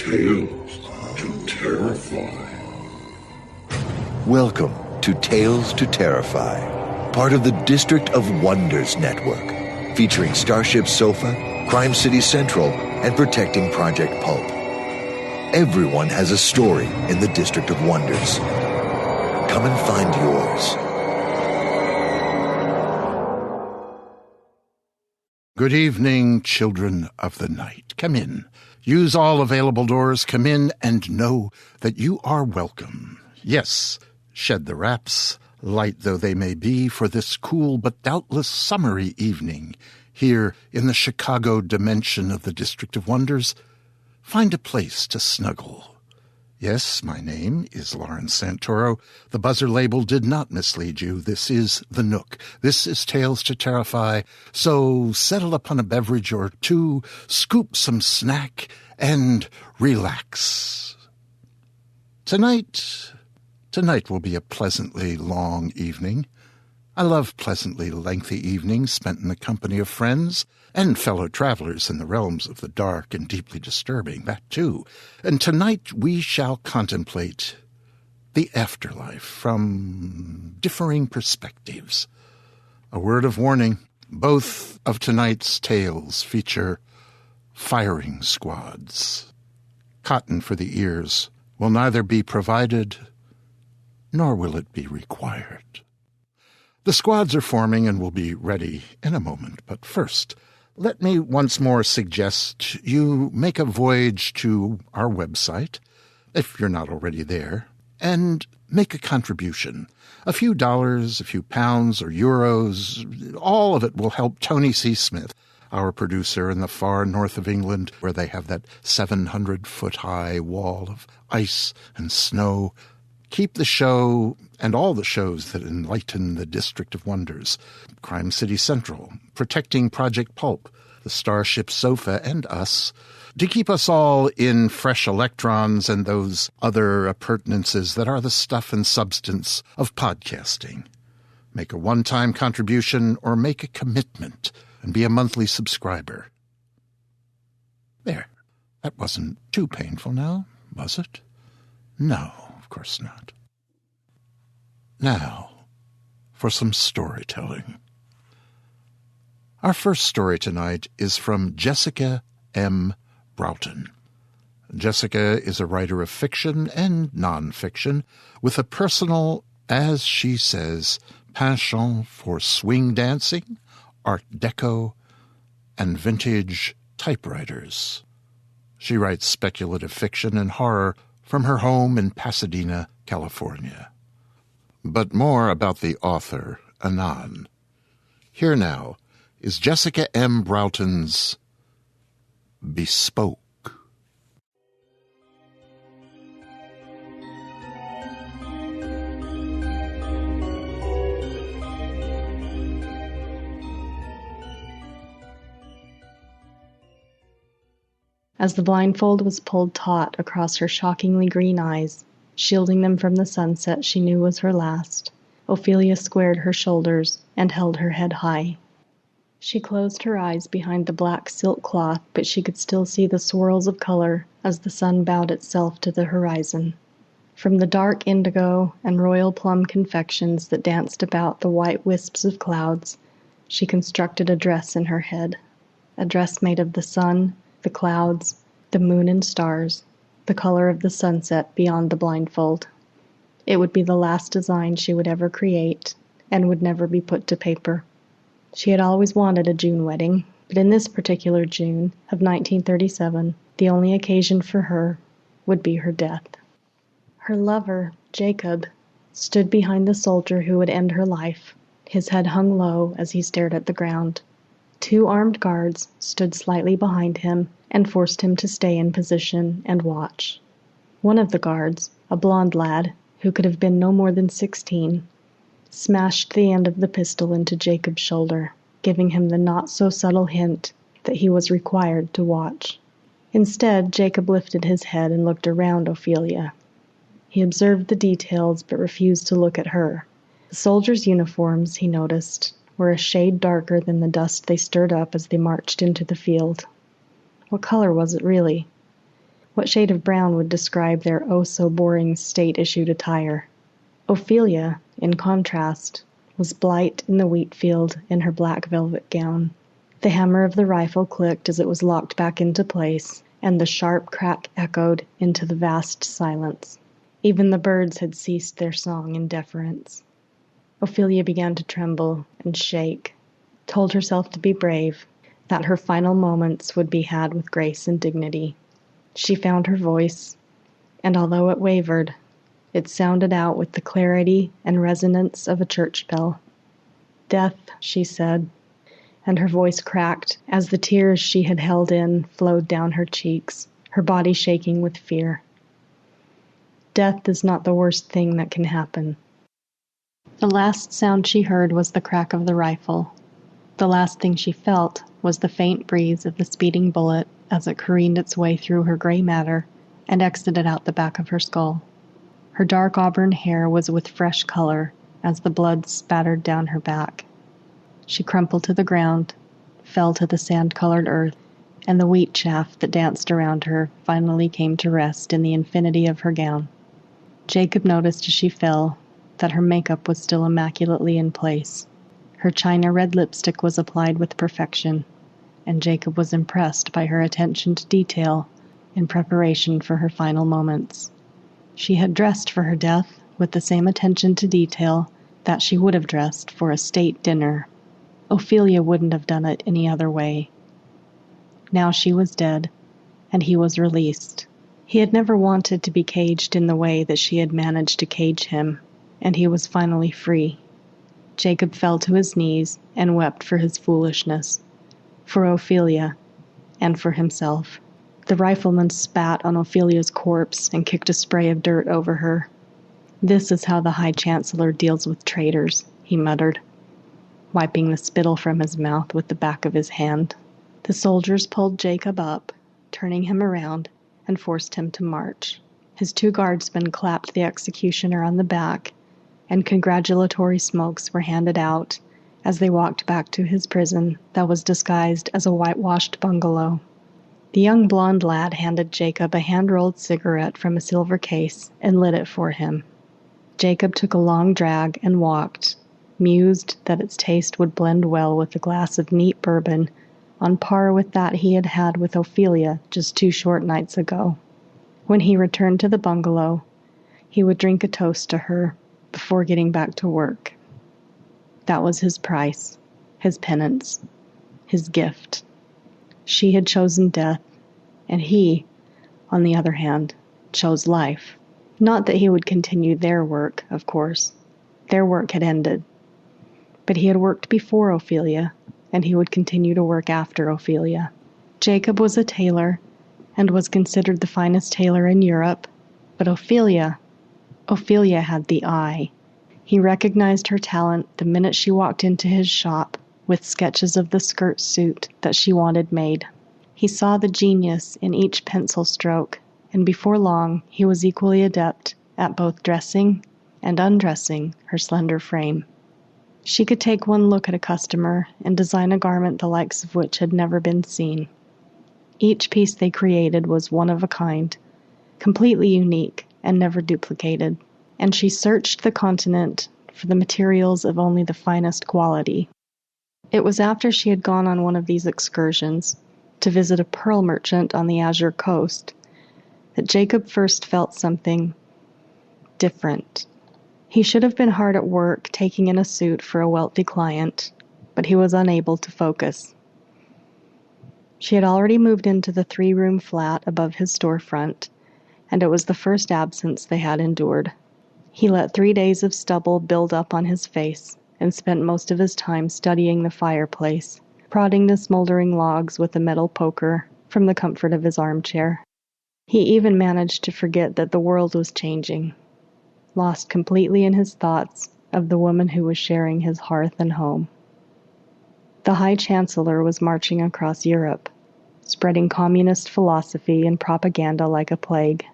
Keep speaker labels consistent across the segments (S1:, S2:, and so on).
S1: Tales to Terrify.
S2: Welcome to Tales to Terrify, part of the District of Wonders network, featuring Starship Sofa, Crime City Central, and Protecting Project Pulp. Everyone has a story in the District of Wonders. Come and find yours.
S3: Good evening, children of the night. Come in. Use all available doors. Come in and know that you are welcome. Yes, shed the wraps, light though they may be, for this cool but doubtless summery evening here in the Chicago dimension of the District of Wonders. Find a place to snuggle. Yes, my name is Lawrence Santoro. The buzzer label did not mislead you. This is The Nook. This is Tales to Terrify. So settle upon a beverage or two, scoop some snack, and relax. Tonight will be a pleasantly long evening. I love pleasantly lengthy evenings spent in the company of friends and fellow travelers in the realms of the dark and deeply disturbing, that too. And tonight we shall contemplate the afterlife from differing perspectives. A word of warning, both of tonight's tales feature firing squads. Cotton for the ears will neither be provided, nor will it be required. The squads are forming and will be ready in a moment, but first, let me once more suggest you make a voyage to our website, if you're not already there, and make a contribution. A few dollars, a few pounds or euros, all of it will help Tony C. Smith, our producer in the far north of England, where they have that 700-foot-high wall of ice and snow, keep the show and all the shows that enlighten the District of Wonders, Crime City Central, Protecting Project Pulp, the Starship Sofa, and us, to keep us all in fresh electrons and those other appurtenances that are the stuff and substance of podcasting. Make a one-time contribution or make a commitment and be a monthly subscriber. There. That wasn't too painful now, was it? No, of course not. Now, for some storytelling. Our first story tonight is from Jessica M. Broughton. Jessica is a writer of fiction and nonfiction with a personal, as she says, penchant for swing dancing, Art Deco, and vintage typewriters. She writes speculative fiction and horror from her home in Pasadena, California. But more about the author anon. Here now is Jessica M. Broughton's Bespoke.
S4: As the blindfold was pulled taut across her shockingly green eyes, shielding them from the sunset she knew was her last, Ophelia squared her shoulders and held her head high. She closed her eyes behind the black silk cloth, but she could still see the swirls of color as the sun bowed itself to the horizon. From the dark indigo and royal plum confections that danced about the white wisps of clouds, she constructed a dress in her head, a dress made of the sun, the clouds, the moon and stars, the color of the sunset beyond the blindfold. It would be the last design she would ever create, and would never be put to paper. She had always wanted a June wedding, but in this particular June of 1937, the only occasion for her would be her death. Her lover, Jacob, stood behind the soldier who would end her life. His head hung low as he stared at the ground. 2 armed guards stood slightly behind him and forced him to stay in position and watch. One of the guards, a blond lad who could have been no more than 16, smashed the end of the pistol into Jacob's shoulder, giving him the not-so-subtle hint that he was required to watch. Instead, Jacob lifted his head and looked around Ophelia. He observed the details but refused to look at her. The soldiers' uniforms, he noticed, were a shade darker than the dust they stirred up as they marched into the field. What color was it really? What shade of brown would describe their oh-so-boring state-issued attire? Ophelia, in contrast, was blight in the wheat field in her black velvet gown. The hammer of the rifle clicked as it was locked back into place, and the sharp crack echoed into the vast silence. Even the birds had ceased their song in deference. Ophelia began to tremble and shake, told herself to be brave, that her final moments would be had with grace and dignity. She found her voice, and although it wavered, it sounded out with the clarity and resonance of a church bell. "Death," she said, and her voice cracked as the tears she had held in flowed down her cheeks, her body shaking with fear. Death is not the worst thing that can happen. The last sound she heard was the crack of the rifle. The last thing she felt was the faint breeze of the speeding bullet as it careened its way through her gray matter and exited out the back of her skull. Her dark auburn hair was with fresh color as the blood spattered down her back. She crumpled to the ground, fell to the sand-colored earth, and the wheat chaff that danced around her finally came to rest in the infinity of her gown. Jacob noticed as she fell that her makeup was still immaculately in place. Her china-red lipstick was applied with perfection, and Jacob was impressed by her attention to detail in preparation for her final moments. She had dressed for her death with the same attention to detail that she would have dressed for a state dinner. Ophelia wouldn't have done it any other way. Now she was dead, and he was released. He had never wanted to be caged in the way that she had managed to cage him, and he was finally free. Jacob fell to his knees and wept for his foolishness, for Ophelia, and for himself. The rifleman spat on Ophelia's corpse and kicked a spray of dirt over her. "This is how the High Chancellor deals with traitors," he muttered, wiping the spittle from his mouth with the back of his hand. The soldiers pulled Jacob up, turning him around, and forced him to march. His 2 guardsmen clapped the executioner on the back, and congratulatory smokes were handed out as they walked back to his prison that was disguised as a whitewashed bungalow. The young blonde lad handed Jacob a hand-rolled cigarette from a silver case and lit it for him. Jacob took a long drag and walked, mused that its taste would blend well with a glass of neat bourbon on par with that he had had with Ophelia just 2 short nights ago. When he returned to the bungalow, he would drink a toast to her before getting back to work. That was his price, his penance, his gift. She had chosen death, and he, on the other hand, chose life. Not that he would continue their work, of course. Their work had ended. But he had worked before Ophelia, and he would continue to work after Ophelia. Jacob was a tailor, and was considered the finest tailor in Europe, but Ophelia had the eye. He recognized her talent the minute she walked into his shop with sketches of the skirt suit that she wanted made. He saw the genius in each pencil stroke, and before long he was equally adept at both dressing and undressing her slender frame. She could take one look at a customer and design a garment the likes of which had never been seen. Each piece they created was one of a kind, completely unique and never duplicated, and she searched the continent for the materials of only the finest quality. It was after she had gone on one of these excursions to visit a pearl merchant on the Azure Coast that Jacob first felt something different. He should have been hard at work taking in a suit for a wealthy client, but he was unable to focus. She had already moved into the 3-room flat above his storefront, and it was the first absence they had endured. He let 3 days of stubble build up on his face and spent most of his time studying the fireplace, prodding the smoldering logs with a metal poker from the comfort of his armchair. He even managed to forget that the world was changing, lost completely in his thoughts of the woman who was sharing his hearth and home. The High Chancellor was marching across Europe, spreading communist philosophy and propaganda like a plague.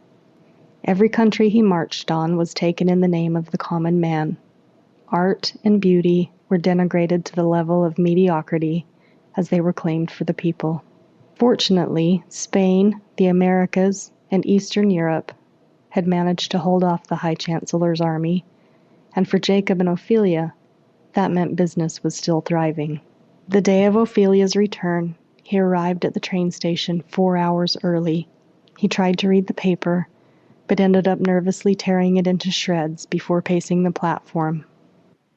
S4: Every country he marched on was taken in the name of the common man. Art and beauty were denigrated to the level of mediocrity as they were claimed for the people. Fortunately, Spain, the Americas, and Eastern Europe had managed to hold off the High Chancellor's army, and for Jacob and Ophelia, that meant business was still thriving. The day of Ophelia's return, he arrived at the train station 4 hours early. He tried to read the paper, but ended up nervously tearing it into shreds before pacing the platform.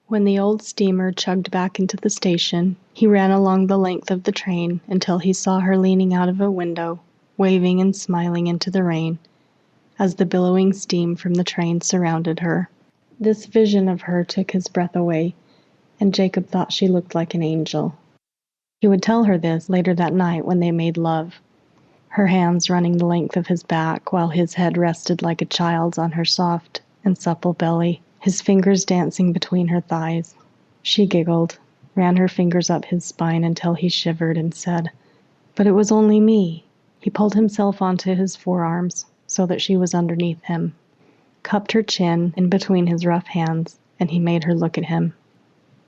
S4: When the old steamer chugged back into the station, he ran along the length of the train until he saw her leaning out of a window, waving and smiling into the rain, as the billowing steam from the train surrounded her. This vision of her took his breath away, and Jacob thought she looked like an angel. He would tell her this later that night when they made love, her hands running the length of his back while his head rested like a child's on her soft and supple belly, his fingers dancing between her thighs. She giggled, ran her fingers up his spine until he shivered and said, "But it was only me." He pulled himself onto his forearms so that she was underneath him, cupped her chin in between his rough hands, and he made her look at him.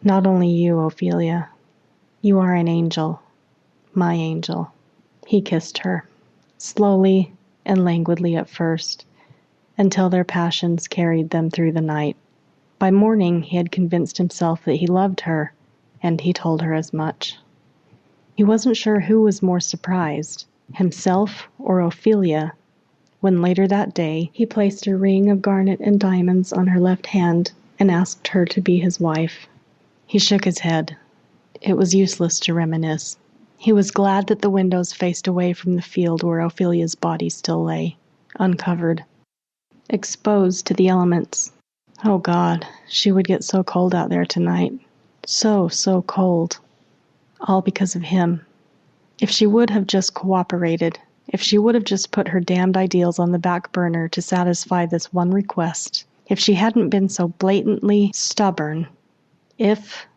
S4: "Not only you, Ophelia. You are an angel. My angel." He kissed her, slowly and languidly at first, until their passions carried them through the night. By morning, he had convinced himself that he loved her, and he told her as much. He wasn't sure who was more surprised, himself or Ophelia, when later that day he placed a ring of garnet and diamonds on her left hand and asked her to be his wife. He shook his head. It was useless to reminisce. He was glad that the windows faced away from the field where Ophelia's body still lay, uncovered, exposed to the elements. Oh God, she would get so cold out there tonight. So cold. All because of him. If she would have just cooperated, if she would have just put her damned ideals on the back burner to satisfy this one request, if she hadn't been so blatantly stubborn. If.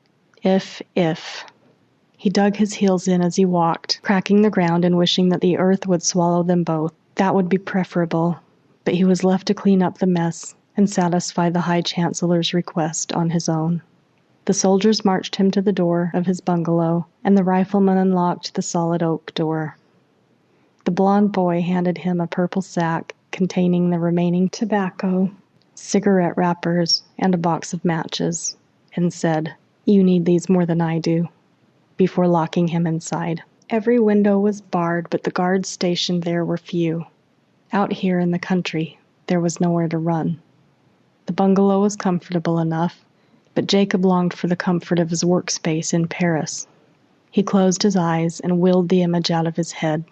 S4: He dug his heels in as he walked, cracking the ground and wishing that the earth would swallow them both. That would be preferable, but he was left to clean up the mess and satisfy the High Chancellor's request on his own. The soldiers marched him to the door of his bungalow, and the rifleman unlocked the solid oak door. The blond boy handed him a purple sack containing the remaining tobacco, cigarette wrappers, and a box of matches, and said, "You need these more than I do," before locking him inside. Every window was barred, but the guards stationed there were few. Out here in the country, there was nowhere to run. The bungalow was comfortable enough, but Jacob longed for the comfort of his workspace in Paris. He closed his eyes and willed the image out of his head.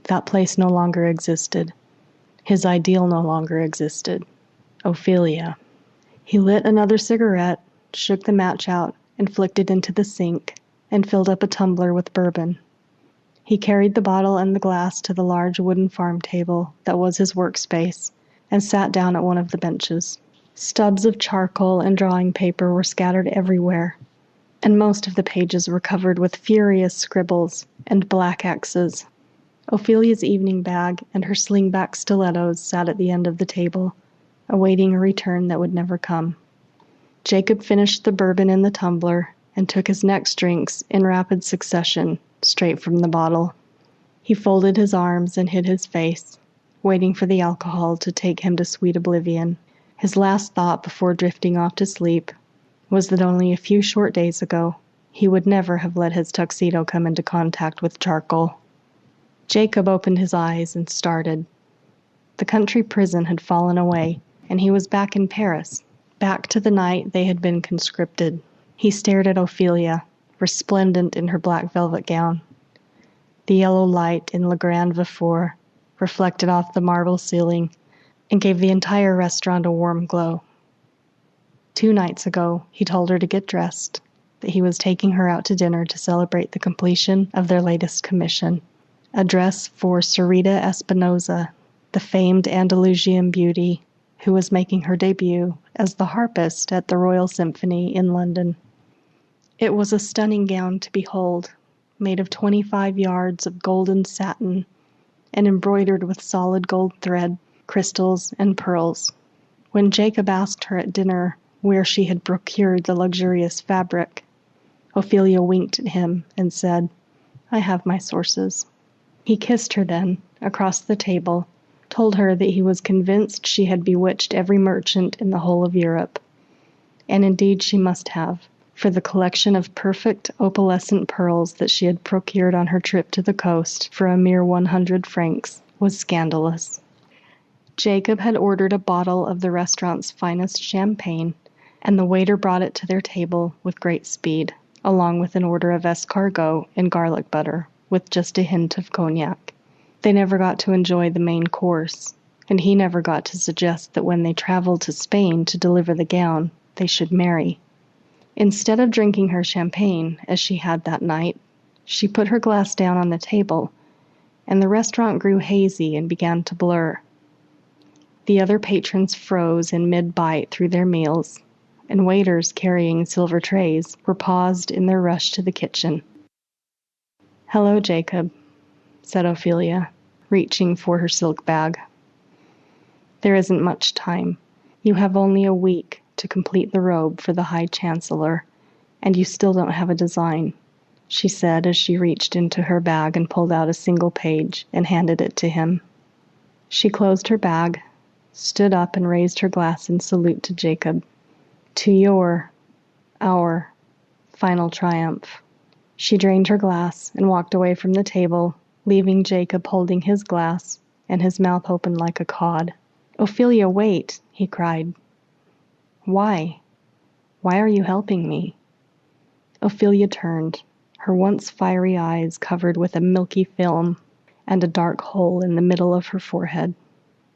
S4: That place no longer existed. His ideal no longer existed. Ophelia. He lit another cigarette, shook the match out, and flicked it into the sink, and filled up a tumbler with bourbon. He carried the bottle and the glass to the large wooden farm table that was his workspace, and sat down at one of the benches. Stubs of charcoal and drawing paper were scattered everywhere, and most of the pages were covered with furious scribbles and black X's. Ophelia's evening bag and her slingback stilettos sat at the end of the table, awaiting a return that would never come. Jacob finished the bourbon in the tumbler and took his next drinks in rapid succession, straight from the bottle. He folded his arms and hid his face, waiting for the alcohol to take him to sweet oblivion. His last thought before drifting off to sleep was that only a few short days ago he would never have let his tuxedo come into contact with charcoal. Jacob opened his eyes and started. The country prison had fallen away, and he was back in Paris, back to the night they had been conscripted. He stared at Ophelia, resplendent in her black velvet gown. The yellow light in Le Grand Vefour reflected off the marble ceiling and gave the entire restaurant a warm glow. 2 nights ago, he told her to get dressed, that he was taking her out to dinner to celebrate the completion of their latest commission, a dress for Sarita Espinosa, the famed Andalusian beauty who was making her debut as the harpist at the Royal Symphony in London. It was a stunning gown to behold, made of 25 yards of golden satin and embroidered with solid gold thread, crystals, and pearls. When Jacob asked her at dinner where she had procured the luxurious fabric, Ophelia winked at him and said, "I have my sources." He kissed her then, across the table, told her that he was convinced she had bewitched every merchant in the whole of Europe. And indeed she must have, for the collection of perfect opalescent pearls that she had procured on her trip to the coast for a mere 100 francs was scandalous. Jacob had ordered a bottle of the restaurant's finest champagne, and the waiter brought it to their table with great speed, along with an order of escargot and garlic butter, with just a hint of cognac. They never got to enjoy the main course, and he never got to suggest that when they traveled to Spain to deliver the gown, they should marry. Instead of drinking her champagne, as she had that night, she put her glass down on the table, and the restaurant grew hazy and began to blur. The other patrons froze in mid-bite through their meals, and waiters carrying silver trays were paused in their rush to the kitchen. "Hello, Jacob," said Ophelia, reaching for her silk bag. "There isn't much time. You have only a week to complete the robe for the High Chancellor, and you still don't have a design," she said as she reached into her bag and pulled out a single page and handed it to him. She closed her bag, stood up and raised her glass in salute to Jacob. "To our final triumph." She drained her glass and walked away from the table, leaving Jacob holding his glass and his mouth open like a cod. "Ophelia, wait!" he cried. "Why? Why are you helping me?" Ophelia turned, her once fiery eyes covered with a milky film and a dark hole in the middle of her forehead.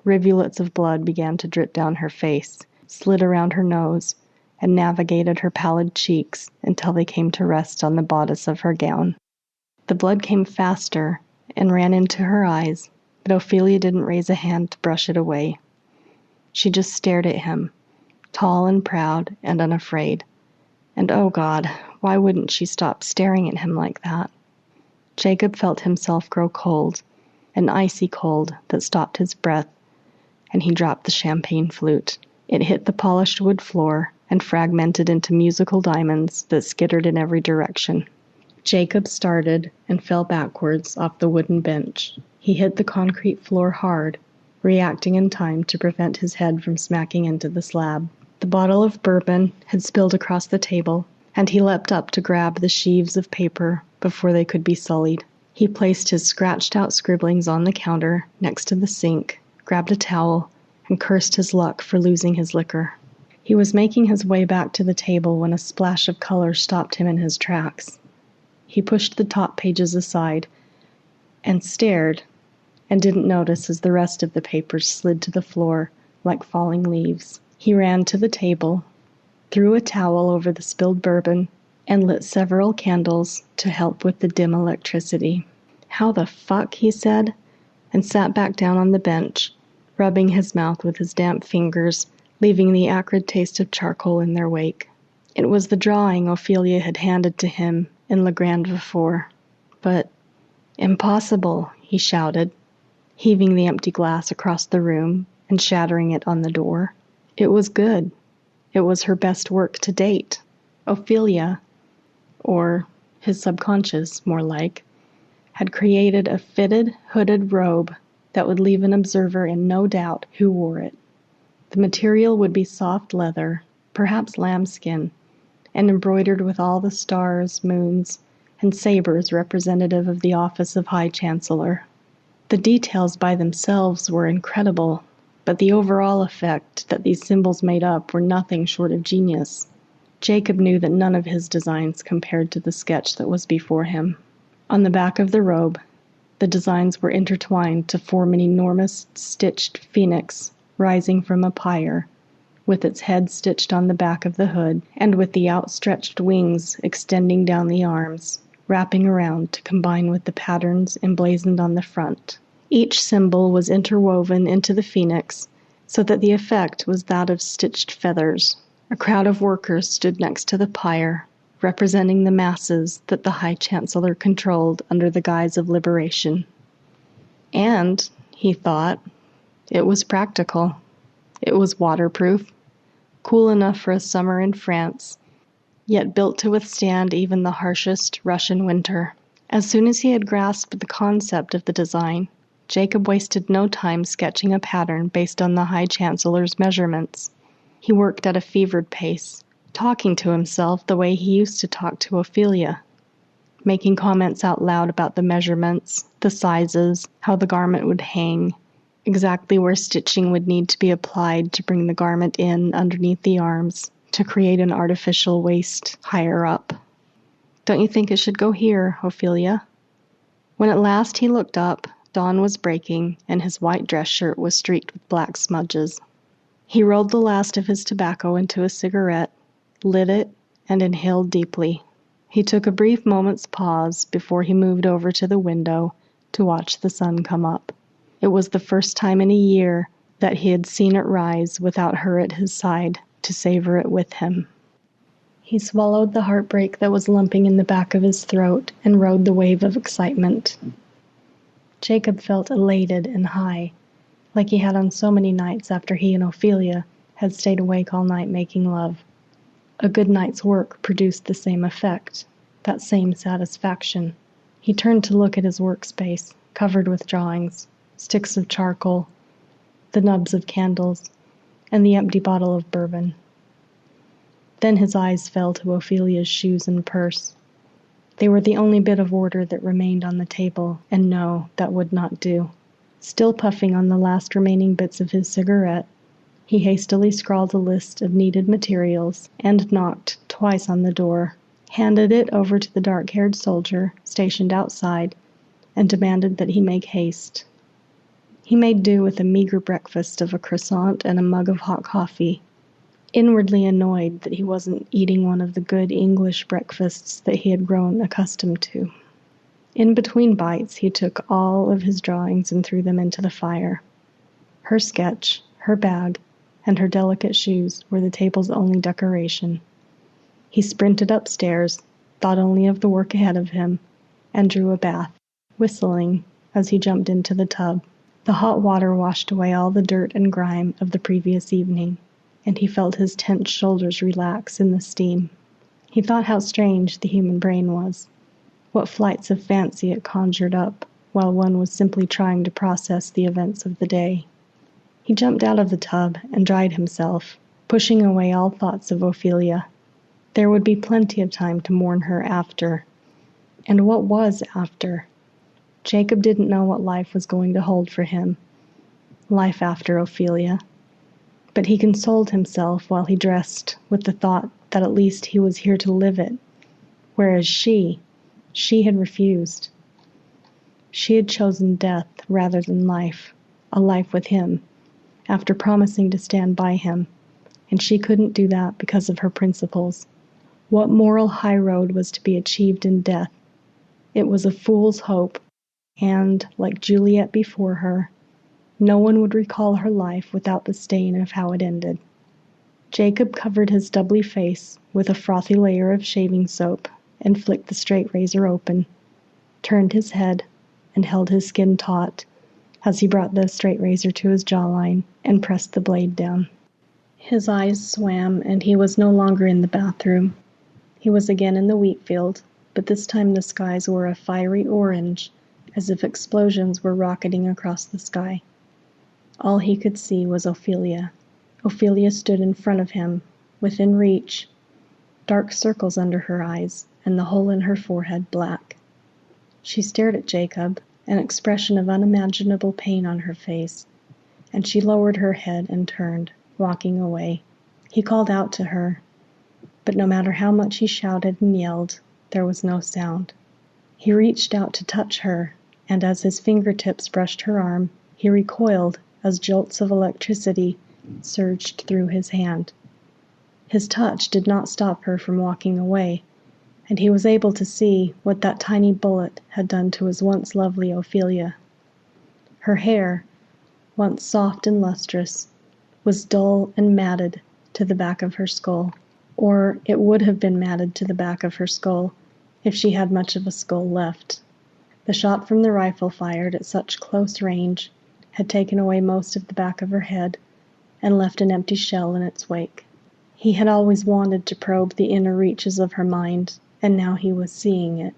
S4: Rivulets of blood began to drip down her face, slid around her nose, and navigated her pallid cheeks until they came to rest on the bodice of her gown. The blood came faster and ran into her eyes, but Ophelia didn't raise a hand to brush it away. She just stared at him, tall and proud and unafraid. And oh God, why wouldn't she stop staring at him like that? Jacob felt himself grow cold, an icy cold that stopped his breath, and he dropped the champagne flute. It hit the polished wood floor and fragmented into musical diamonds that skittered in every direction. Jacob started and fell backwards off the wooden bench. He hit the concrete floor hard, reacting in time to prevent his head from smacking into the slab. The bottle of bourbon had spilled across the table, and he leapt up to grab the sheaves of paper before they could be sullied. He placed his scratched-out scribblings on the counter next to the sink, grabbed a towel, and cursed his luck for losing his liquor. He was making his way back to the table when a splash of color stopped him in his tracks. He pushed the top pages aside and stared, and didn't notice as the rest of the papers slid to the floor like falling leaves. He ran to the table, threw a towel over the spilled bourbon, and lit several candles to help with the dim electricity. "How the fuck?" he said, and sat back down on the bench, rubbing his mouth with his damp fingers, leaving the acrid taste of charcoal in their wake. It was the drawing Ophelia had handed to him in Le Grand Before. But, "Impossible," he shouted, heaving the empty glass across the room and shattering it on the door. It was good. It was her best work to date. Ophelia, or his subconscious, more like, had created a fitted, hooded robe that would leave an observer in no doubt who wore it. The material would be soft leather, perhaps lambskin, and embroidered with all the stars, moons, and sabers representative of the office of High Chancellor. The details by themselves were incredible, but the overall effect that these symbols made up were nothing short of genius. Jacob knew that none of his designs compared to the sketch that was before him. On the back of the robe, the designs were intertwined to form an enormous stitched phoenix rising from a pyre, with its head stitched on the back of the hood, and with the outstretched wings extending down the arms, wrapping around to combine with the patterns emblazoned on the front. Each symbol was interwoven into the phoenix, so that the effect was that of stitched feathers. A crowd of workers stood next to the pyre, representing the masses that the High Chancellor controlled under the guise of liberation. And, he thought, it was practical. It was waterproof, cool enough for a summer in France, yet built to withstand even the harshest Russian winter. As soon as he had grasped the concept of the design, Jacob wasted no time sketching a pattern based on the High Chancellor's measurements. He worked at a fevered pace, talking to himself the way he used to talk to Ophelia, making comments out loud about the measurements, the sizes, how the garment would hang, exactly where stitching would need to be applied to bring the garment in underneath the arms, to create an artificial waist higher up. "Don't you think it should go here, Ophelia?" When at last he looked up, dawn was breaking, and his white dress shirt was streaked with black smudges. He rolled the last of his tobacco into a cigarette, lit it, and inhaled deeply. He took a brief moment's pause before he moved over to the window to watch the sun come up. It was the first time in a year that he had seen it rise without her at his side to savor it with him. He swallowed the heartbreak that was lumping in the back of his throat and rode the wave of excitement. Jacob felt elated and high, like he had on so many nights after he and Ophelia had stayed awake all night making love. A good night's work produced the same effect, that same satisfaction. He turned to look at his workspace, covered with drawings, sticks of charcoal, the nubs of candles, and the empty bottle of bourbon. Then his eyes fell to Ophelia's shoes and purse. They were the only bit of order that remained on the table, and no, that would not do. Still puffing on the last remaining bits of his cigarette, he hastily scrawled a list of needed materials and knocked twice on the door, handed it over to the dark-haired soldier stationed outside, and demanded that he make haste. He made do with a meager breakfast of a croissant and a mug of hot coffee, inwardly annoyed that he wasn't eating one of the good English breakfasts that he had grown accustomed to. In between bites, he took all of his drawings and threw them into the fire. Her sketch, her bag, and her delicate shoes were the table's only decoration. He sprinted upstairs, thought only of the work ahead of him, and drew a bath, whistling as he jumped into the tub. The hot water washed away all the dirt and grime of the previous evening, and he felt his tense shoulders relax in the steam. He thought how strange the human brain was, what flights of fancy it conjured up while one was simply trying to process the events of the day. He jumped out of the tub and dried himself, pushing away all thoughts of Ophelia. There would be plenty of time to mourn her after. And what was after? Jacob didn't know what life was going to hold for him. Life after Ophelia. But he consoled himself while he dressed with the thought that at least he was here to live it, whereas she had refused. She had chosen death rather than life, a life with him, after promising to stand by him, and she couldn't do that because of her principles. What moral high road was to be achieved in death? It was a fool's hope, and, like Juliet before her, no one would recall her life without the stain of how it ended. Jacob covered his stubbly face with a frothy layer of shaving soap and flicked the straight razor open, turned his head, and held his skin taut as he brought the straight razor to his jawline and pressed the blade down. His eyes swam, and he was no longer in the bathroom. He was again in the wheat field, but this time the skies were a fiery orange, as if explosions were rocketing across the sky. All he could see was Ophelia. Ophelia stood in front of him, within reach, dark circles under her eyes, and the hole in her forehead black. She stared at Jacob, an expression of unimaginable pain on her face, and she lowered her head and turned, walking away. He called out to her, but no matter how much he shouted and yelled, there was no sound. He reached out to touch her, and as his fingertips brushed her arm, he recoiled as jolts of electricity surged through his hand. His touch did not stop her from walking away, and he was able to see what that tiny bullet had done to his once lovely Ophelia. Her hair, once soft and lustrous, was dull and matted to the back of her skull, or it would have been matted to the back of her skull if she had much of a skull left. The shot from the rifle fired at such close range had taken away most of the back of her head and left an empty shell in its wake. He had always wanted to probe the inner reaches of her mind, and now he was seeing it,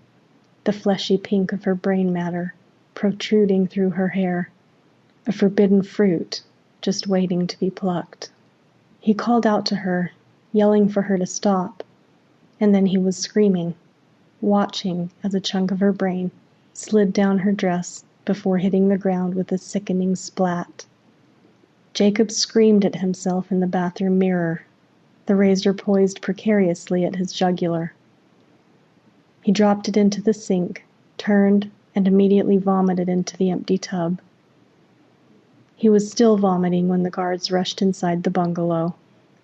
S4: the fleshy pink of her brain matter, protruding through her hair, a forbidden fruit just waiting to be plucked. He called out to her, yelling for her to stop, and then he was screaming, watching as a chunk of her brain slid down her dress before hitting the ground with a sickening splat. Jacob screamed at himself in the bathroom mirror, the razor poised precariously at his jugular. He dropped it into the sink, turned, and immediately vomited into the empty tub. He was still vomiting when the guards rushed inside the bungalow,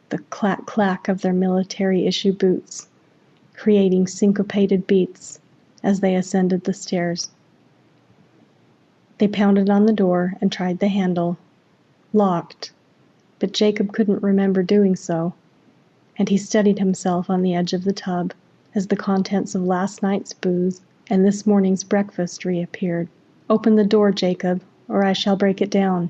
S4: the clack-clack of their military-issue boots, creating syncopated beats as they ascended the stairs. They pounded on the door and tried the handle. Locked, but Jacob couldn't remember doing so, and he steadied himself on the edge of the tub as the contents of last night's booze and this morning's breakfast reappeared. "Open the door, Jacob, or I shall break it down,"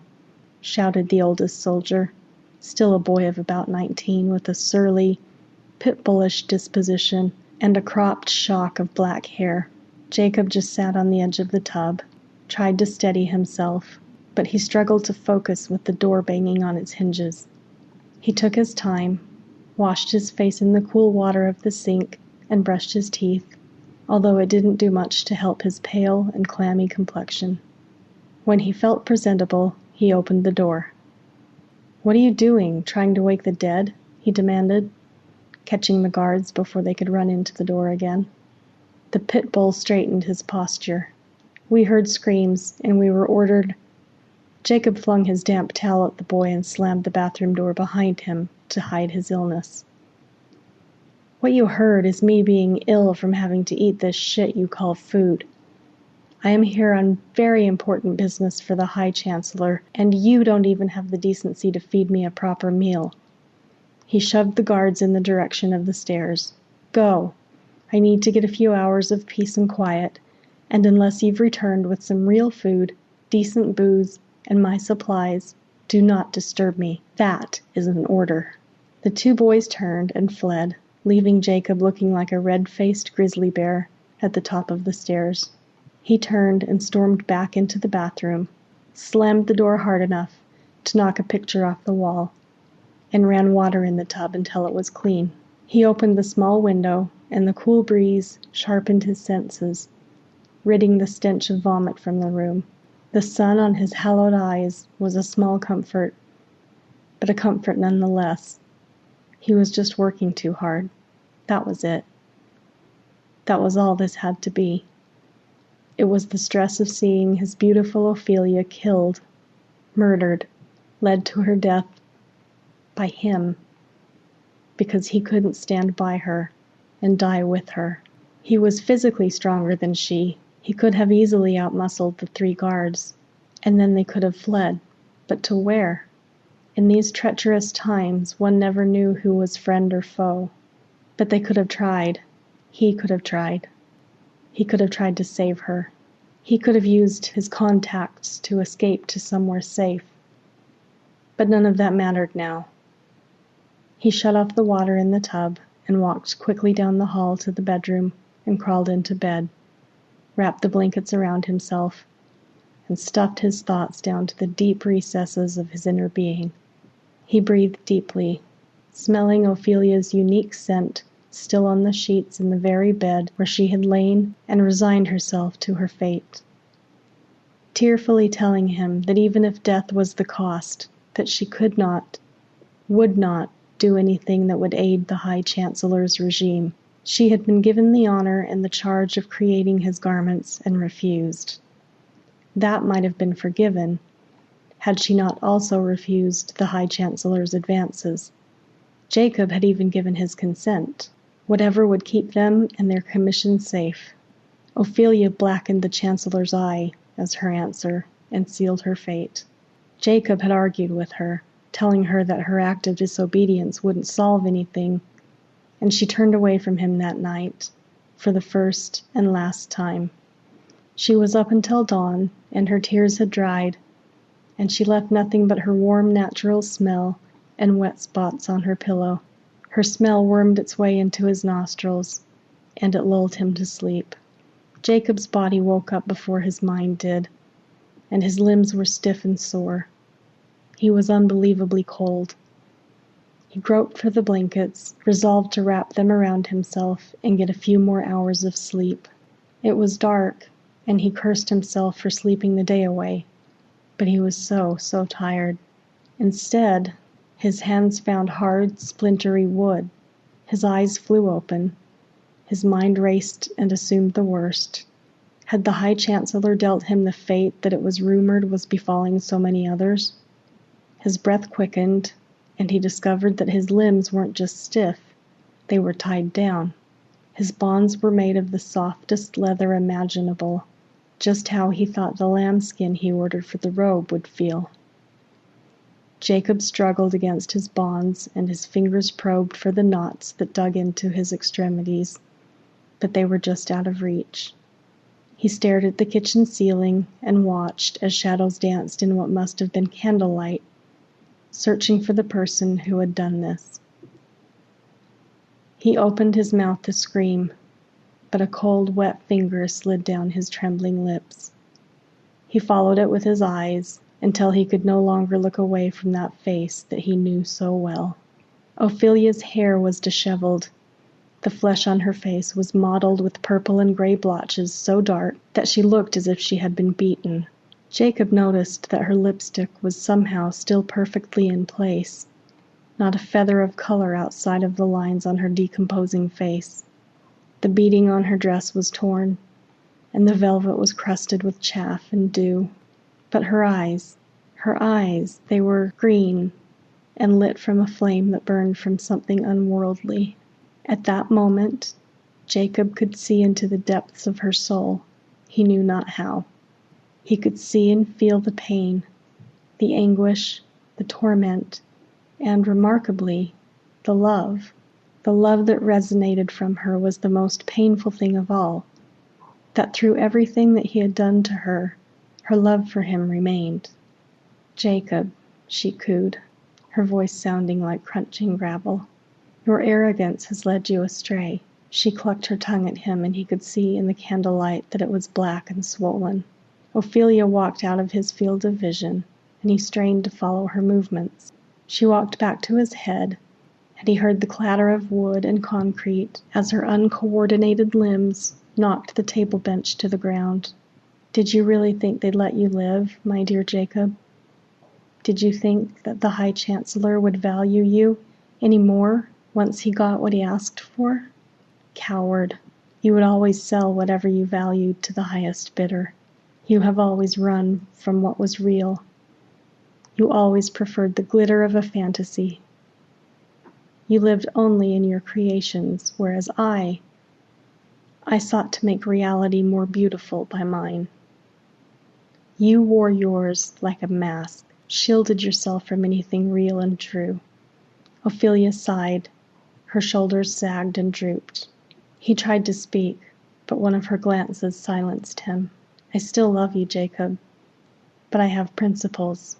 S4: shouted the oldest soldier, still a boy of about 19, with a surly, pit-bullish disposition and a cropped shock of black hair. Jacob just sat on the edge of the tub, tried to steady himself, but he struggled to focus with the door banging on its hinges. He took his time, washed his face in the cool water of the sink, and brushed his teeth, although it didn't do much to help his pale and clammy complexion. When he felt presentable, he opened the door. "What are you doing, trying to wake the dead?" he demanded, catching the guards before they could run into the door again. The pit bull straightened his posture. "We heard screams, and we were ordered—" Jacob flung his damp towel at the boy and slammed the bathroom door behind him to hide his illness. "What you heard is me being ill from having to eat this shit you call food. I am here on very important business for the High Chancellor, and you don't even have the decency to feed me a proper meal." He shoved the guards in the direction of the stairs. "Go. I need to get a few hours of peace and quiet, and unless you've returned with some real food, decent booze, and my supplies, do not disturb me. That is an order." The two boys turned and fled, leaving Jacob looking like a red-faced grizzly bear at the top of the stairs. He turned and stormed back into the bathroom, slammed the door hard enough to knock a picture off the wall, and ran water in the tub until it was clean. He opened the small window, and the cool breeze sharpened his senses, ridding the stench of vomit from the room. The sun on his hallowed eyes was a small comfort, but a comfort nonetheless. He was just working too hard. That was it. That was all this had to be. It was the stress of seeing his beautiful Ophelia killed, murdered, led to her death by him, because he couldn't stand by her and die with her. He was physically stronger than she. He could have easily outmuscled the 3 guards, and then they could have fled. But to where? In these treacherous times, one never knew who was friend or foe. But they could have tried. He could have tried. He could have tried to save her. He could have used his contacts to escape to somewhere safe. But none of that mattered now. He shut off the water in the tub and walked quickly down the hall to the bedroom and crawled into bed, wrapped the blankets around himself, and stuffed his thoughts down to the deep recesses of his inner being. He breathed deeply, smelling Ophelia's unique scent still on the sheets in the very bed where she had lain and resigned herself to her fate, tearfully telling him that even if death was the cost, that she could not, would not, do anything that would aid the High Chancellor's regime. She had been given the honor and the charge of creating his garments and refused. That might have been forgiven, had she not also refused the High Chancellor's advances. Jacob had even given his consent, whatever would keep them and their commission safe. Ophelia blackened the Chancellor's eye as her answer and sealed her fate. Jacob had argued with her, telling her that her act of disobedience wouldn't solve anything, and she turned away from him that night, for the first and last time. She was up until dawn, and her tears had dried, and she left nothing but her warm natural smell and wet spots on her pillow. Her smell wormed its way into his nostrils, and it lulled him to sleep. Jacob's body woke up before his mind did, and his limbs were stiff and sore. He was unbelievably cold. He groped for the blankets, resolved to wrap them around himself and get a few more hours of sleep. It was dark, and he cursed himself for sleeping the day away, but he was so tired. Instead, his hands found hard, splintery wood. His eyes flew open. His mind raced and assumed the worst. Had the High Chancellor dealt him the fate that it was rumored was befalling so many others? His breath quickened, and he discovered that his limbs weren't just stiff, they were tied down. His bonds were made of the softest leather imaginable, just how he thought the lambskin he ordered for the robe would feel. Jacob struggled against his bonds, and his fingers probed for the knots that dug into his extremities, but they were just out of reach. He stared at the kitchen ceiling and watched as shadows danced in what must have been candlelight, searching for the person who had done this. He opened his mouth to scream, but a cold, wet finger slid down his trembling lips. He followed it with his eyes until he could no longer look away from that face that he knew so well. Ophelia's hair was disheveled. The flesh on her face was mottled with purple and gray blotches so dark that she looked as if she had been beaten. Jacob noticed that her lipstick was somehow still perfectly in place, not a feather of color outside of the lines on her decomposing face. The beading on her dress was torn, and the velvet was crusted with chaff and dew. But her eyes, they were green and lit from a flame that burned from something unworldly. At that moment, Jacob could see into the depths of her soul, he knew not how. He could see and feel the pain, the anguish, the torment, and, remarkably, the love. The love that resonated from her was the most painful thing of all, that through everything that he had done to her, her love for him remained. "Jacob," she cooed, her voice sounding like crunching gravel, "your arrogance has led you astray." She clucked her tongue at him, and he could see in the candlelight that it was black and swollen. Ophelia walked out of his field of vision, and he strained to follow her movements. She walked back to his head, and he heard the clatter of wood and concrete as her uncoordinated limbs knocked the table bench to the ground. "Did you really think they'd let you live, my dear Jacob? Did you think that the High Chancellor would value you any more once he got what he asked for? Coward! You would always sell whatever you valued to the highest bidder. You have always run from what was real. You always preferred the glitter of a fantasy. You lived only in your creations, whereas I sought to make reality more beautiful by mine. You wore yours like a mask, shielded yourself from anything real and true." Ophelia sighed. Her shoulders sagged and drooped. He tried to speak, but one of her glances silenced him. "I still love you, Jacob, but I have principles.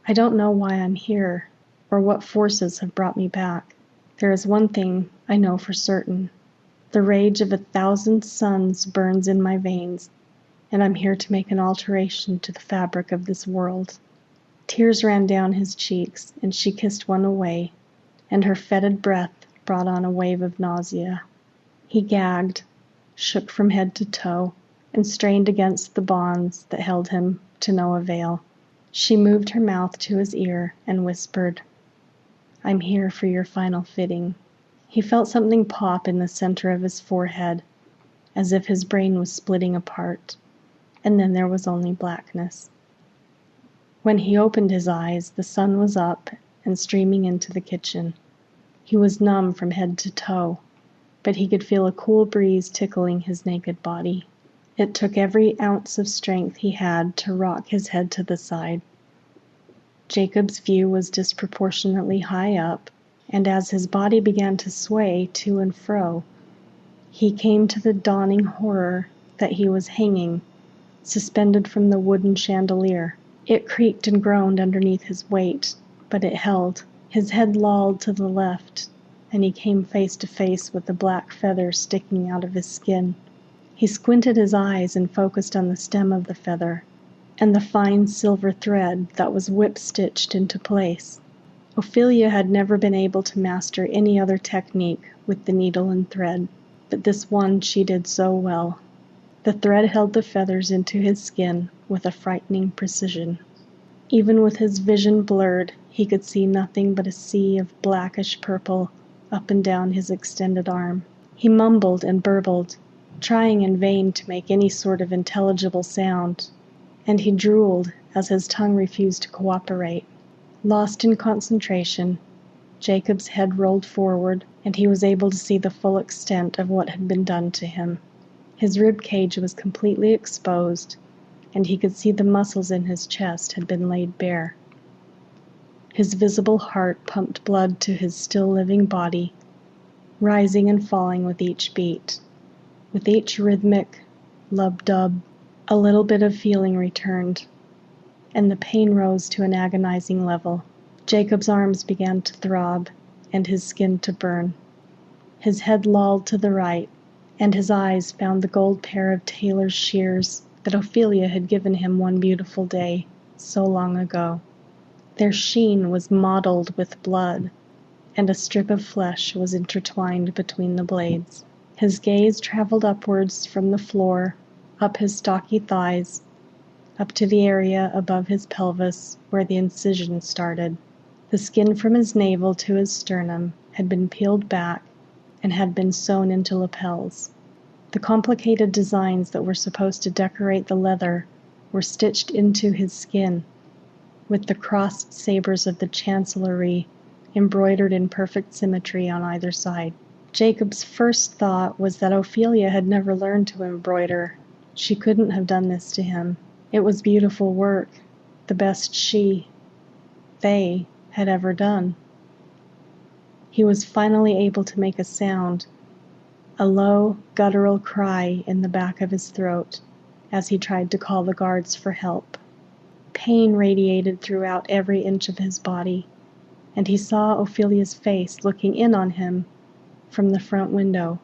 S4: I don't know why I'm here, or what forces have brought me back. There is one thing I know for certain. The rage of 1,000 suns burns in my veins, and I'm here to make an alteration to the fabric of this world." Tears ran down his cheeks, and she kissed one away, and her fetid breath brought on a wave of nausea. He gagged, shook from head to toe, and strained against the bonds that held him to no avail. She moved her mouth to his ear and whispered, "I'm here for your final fitting." He felt something pop in the center of his forehead, as if his brain was splitting apart, and then there was only blackness. When he opened his eyes, the sun was up and streaming into the kitchen. He was numb from head to toe, but he could feel a cool breeze tickling his naked body. It took every ounce of strength he had to rock his head to the side. Jacob's view was disproportionately high up, and as his body began to sway to and fro, he came to the dawning horror that he was hanging, suspended from the wooden chandelier. It creaked and groaned underneath his weight, but it held. His head lolled to the left, and he came face to face with the black feather sticking out of his skin. He squinted his eyes and focused on the stem of the feather, and the fine silver thread that was whip-stitched into place. Ophelia had never been able to master any other technique with the needle and thread, but this one she did so well. The thread held the feathers into his skin with a frightening precision. Even with his vision blurred, he could see nothing but a sea of blackish purple up and down his extended arm. He mumbled and burbled, trying in vain to make any sort of intelligible sound, and he drooled as his tongue refused to cooperate. Lost in concentration, Jacob's head rolled forward, and he was able to see the full extent of what had been done to him. His rib cage was completely exposed, and he could see the muscles in his chest had been laid bare. His visible heart pumped blood to his still living body, rising and falling with each beat. With each rhythmic lub-dub, a little bit of feeling returned, and the pain rose to an agonizing level. Jacob's arms began to throb, and his skin to burn. His head lolled to the right, and his eyes found the gold pair of tailor's shears that Ophelia had given him one beautiful day, so long ago. Their sheen was mottled with blood, and a strip of flesh was intertwined between the blades. His gaze traveled upwards from the floor, up his stocky thighs, up to the area above his pelvis where the incision started. The skin from his navel to his sternum had been peeled back and had been sewn into lapels. The complicated designs that were supposed to decorate the leather were stitched into his skin, with the crossed sabers of the chancellery embroidered in perfect symmetry on either side. Jacob's first thought was that Ophelia had never learned to embroider. She couldn't have done this to him. It was beautiful work, the best they had ever done. He was finally able to make a sound, a low, guttural cry in the back of his throat, as he tried to call the guards for help. Pain radiated throughout every inch of his body, and he saw Ophelia's face looking in on him from the front window.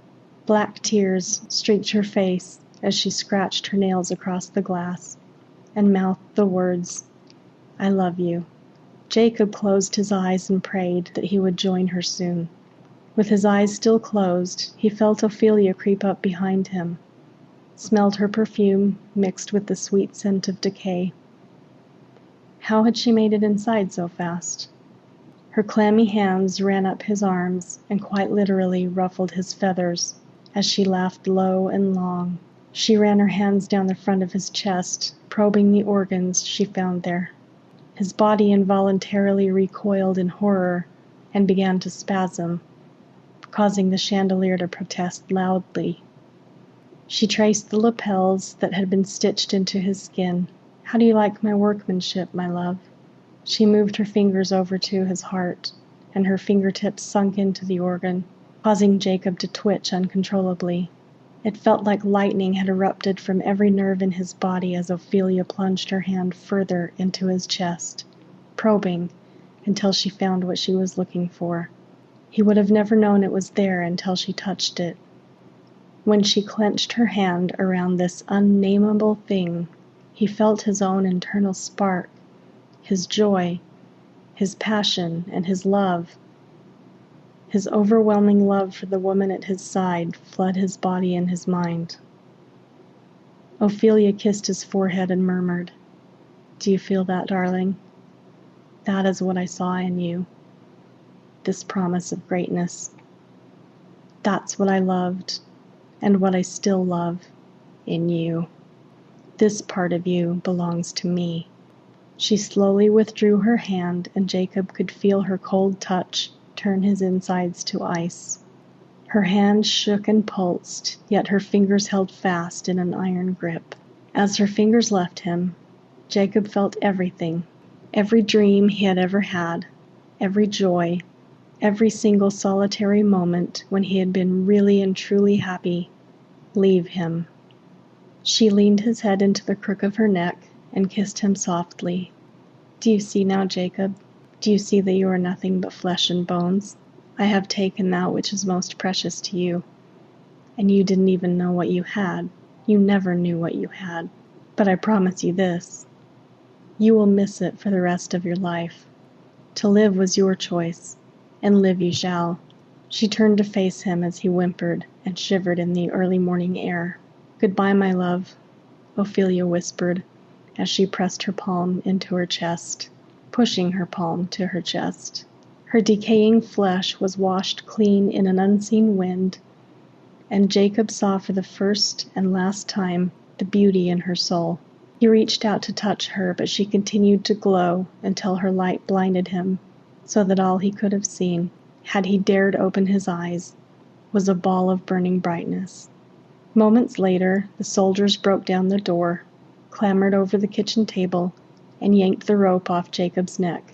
S4: Black tears streaked her face as she scratched her nails across the glass and mouthed the words, "I love you." Jacob closed his eyes and prayed that he would join her soon. With his eyes still closed, he felt Ophelia creep up behind him, smelled her perfume mixed with the sweet scent of decay. How had she made it inside so fast? Her clammy hands ran up his arms and quite literally ruffled his feathers as she laughed low and long. She ran her hands down the front of his chest, probing the organs she found there. His body involuntarily recoiled in horror and began to spasm, causing the chandelier to protest loudly. She traced the lapels that had been stitched into his skin. "How do you like my workmanship, my love?" She moved her fingers over to his heart, and her fingertips sunk into the organ, causing Jacob to twitch uncontrollably. It felt like lightning had erupted from every nerve in his body as Ophelia plunged her hand further into his chest, probing until she found what she was looking for. He would have never known it was there until she touched it. When she clenched her hand around this unnameable thing, he felt his own internal spark, his joy, his passion, and his love. His overwhelming love for the woman at his side flooded his body and his mind. Ophelia kissed his forehead and murmured, "Do you feel that, darling? That is what I saw in you. This promise of greatness. That's what I loved, and what I still love in you. This part of you belongs to me." She slowly withdrew her hand, and Jacob could feel her cold touch turn his insides to ice. Her hand shook and pulsed, yet her fingers held fast in an iron grip. As her fingers left him, Jacob felt everything, every dream he had ever had, every joy, every single solitary moment when he had been really and truly happy, leave him. She leaned his head into the crook of her neck and kissed him softly. "Do you see now, Jacob? Do you see that you are nothing but flesh and bones? I have taken that which is most precious to you, and you didn't even know what you had. You never knew what you had. But I promise you this. You will miss it for the rest of your life. To live was your choice, and live you shall." She turned to face him as he whimpered and shivered in the early morning air. "Goodbye, my love," Ophelia whispered, as she pressed her palm into her chest, pushing her palm to her chest. Her decaying flesh was washed clean in an unseen wind, and Jacob saw for the first and last time the beauty in her soul. He reached out to touch her, but she continued to glow until her light blinded him, so that all he could have seen, had he dared open his eyes, was a ball of burning brightness. Moments later, the soldiers broke down the door, clambered over the kitchen table, and yanked the rope off Jacob's neck.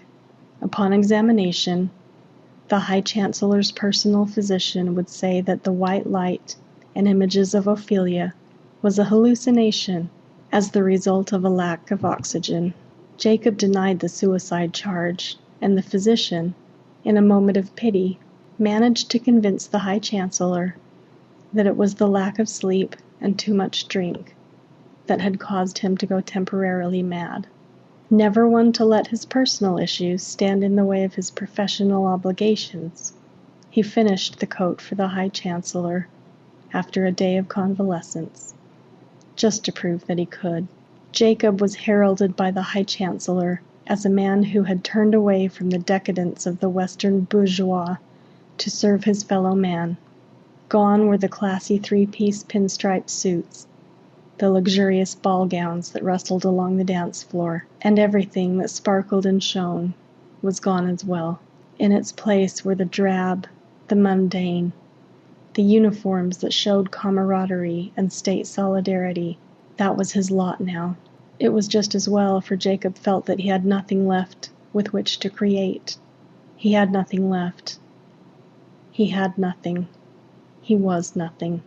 S4: Upon examination, the High Chancellor's personal physician would say that the white light and images of Ophelia was a hallucination as the result of a lack of oxygen. Jacob denied the suicide charge, and the physician, in a moment of pity, managed to convince the High Chancellor that it was the lack of sleep and too much drink that had caused him to go temporarily mad. Never one to let his personal issues stand in the way of his professional obligations, he finished the coat for the High Chancellor after a day of convalescence, just to prove that he could. Jacob was heralded by the High Chancellor as a man who had turned away from the decadence of the Western bourgeois to serve his fellow man. Gone were the classy three-piece pinstriped suits, the luxurious ball gowns that rustled along the dance floor, and everything that sparkled and shone was gone as well. In its place were the drab, the mundane, the uniforms that showed camaraderie and state solidarity. That was his lot now. It was just as well, for Jacob felt that he had nothing left with which to create. He had nothing left. He had nothing. He was nothing.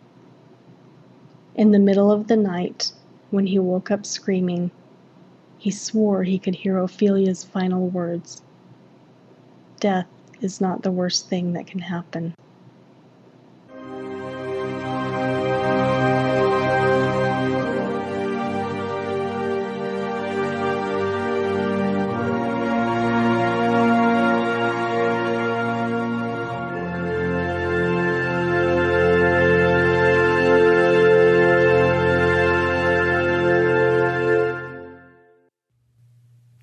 S4: In the middle of the night, when he woke up screaming, he swore he could hear Ophelia's final words. Death is not the worst thing that can happen.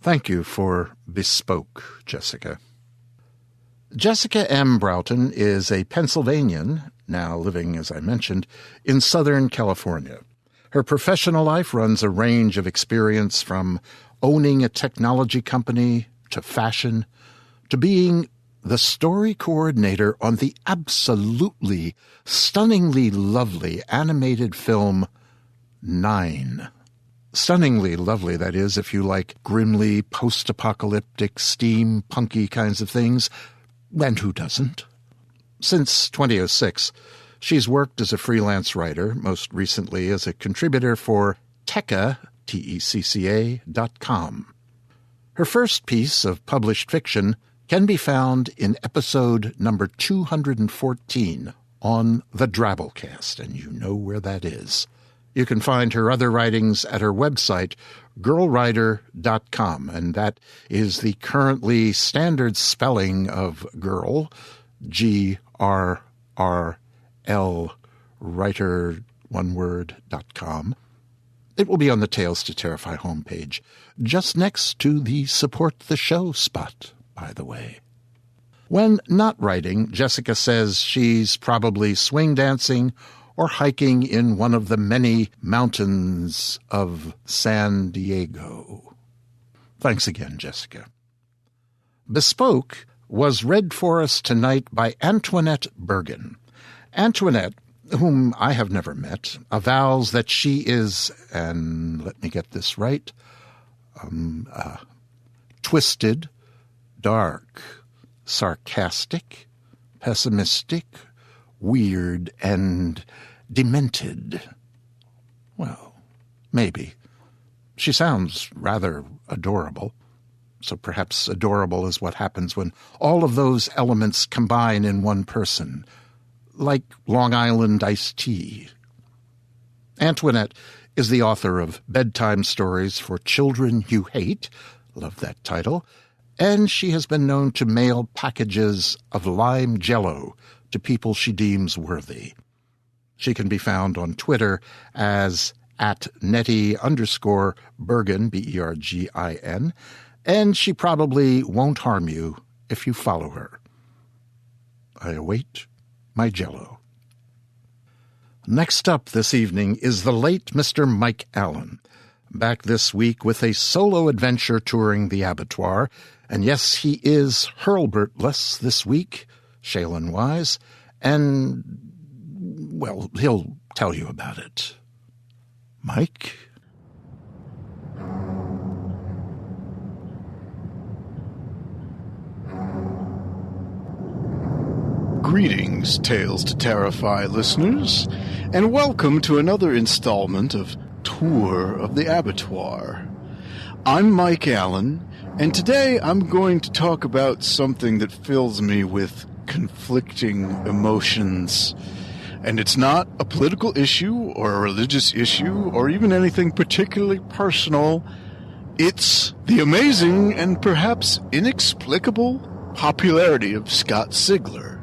S3: Thank you for Bespoke, Jessica. Jessica M. Broughton is a Pennsylvanian, now living, as I mentioned, in Southern California. Her professional life runs a range of experience from owning a technology company to fashion to being the story coordinator on the absolutely stunningly lovely animated film 9. Stunningly lovely, that is, if you like grimly post-apocalyptic, steampunky kinds of things, and who doesn't? Since 2006, she's worked as a freelance writer, most recently as a contributor for Tecca, TECCA.com. Her first piece of published fiction can be found in episode number 214 on the Drabblecast, and you know where that is. You can find her other writings at her website, girlwriter.com, and that is the currently standard spelling of girl, G-R-R-L, writer, one word.com. It will be on the Tales to Terrify homepage, just next to the Support the Show spot, by the way. When not writing, Jessica says she's probably swing dancing or hiking in one of the many mountains of San Diego. Thanks again, Jessica. Bespoke was read for us tonight by Antoinette Bergin. Antoinette, whom I have never met, avows that she is, and let me get this right, twisted, dark, sarcastic, pessimistic, weird, and demented. Well, maybe. She sounds rather adorable. So perhaps adorable is what happens when all of those elements combine in one person, like Long Island iced tea. Antoinette is the author of Bedtime Stories for Children You Hate. Love that title. And she has been known to mail packages of lime jello to people she deems worthy. She can be found on Twitter as @Nettie_Bergin, Bergin, and she probably won't harm you if you follow her. I await my jello. Next up this evening is the late Mr. Mike Allen, back this week with a solo adventure touring the Abattoir. And yes, he is Hurlburt-less this week, Shaylin-wise, and, well, he'll tell you about it. Mike?
S5: Greetings, Tales to Terrify listeners, and welcome to another installment of Tour of the Abattoir. I'm Mike Allen, and today I'm going to talk about something that fills me with conflicting emotions. And it's not a political issue or a religious issue or even anything particularly personal. It's the amazing and perhaps inexplicable popularity of Scott Sigler.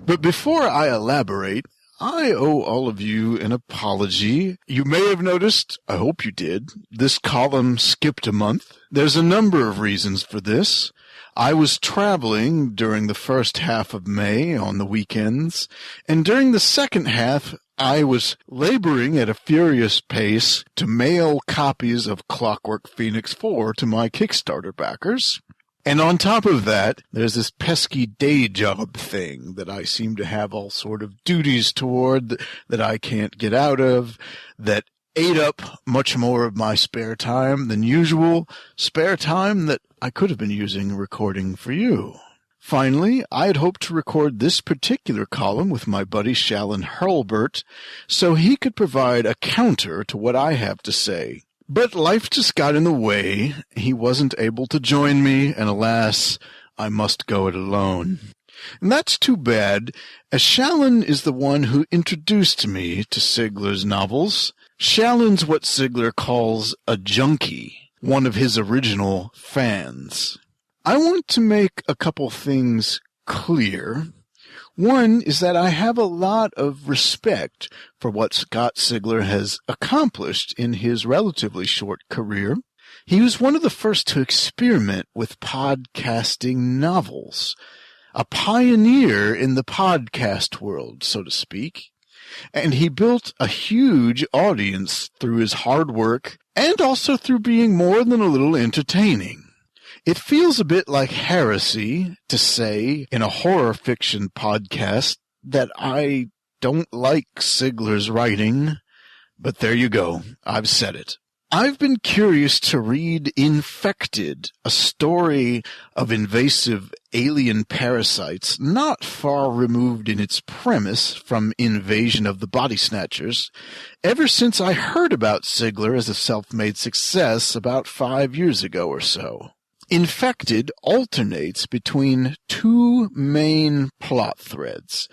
S5: But before I elaborate, I owe all of you an apology. You may have noticed, I hope you did, this column skipped a month. There's a number of reasons for this. I was traveling during the first half of May on the weekends, and during the second half, I was laboring at a furious pace to mail copies of Clockwork Phoenix 4 to my Kickstarter backers. And on top of that, there's this pesky day job thing that I seem to have all sort of duties toward that I can't get out of, that ate up much more of my spare time than usual, spare time that I could have been using recording for you. Finally, I had hoped to record this particular column with my buddy Shallon Hurlburt so he could provide a counter to what I have to say. But life just got in the way. He wasn't able to join me, and alas, I must go it alone. And that's too bad, as Shallon is the one who introduced me to Sigler's novels. Shallon's what Sigler calls a junkie, one of his original fans. I want to make a couple things clear. One is that I have a lot of respect for what Scott Sigler has accomplished in his relatively short career. He was one of the first to experiment with podcasting novels, a pioneer in the podcast world, so to speak. And he built a huge audience through his hard work and also through being more than a little entertaining. It feels a bit like heresy to say in a horror fiction podcast that I don't like Sigler's writing, but there you go. I've said it. I've been curious to read Infected, a story of invasive alien parasites not far removed in its premise from Invasion of the Body Snatchers, ever since I heard about Sigler as a self-made success about 5 years ago or so. Infected alternates between two main plot threads,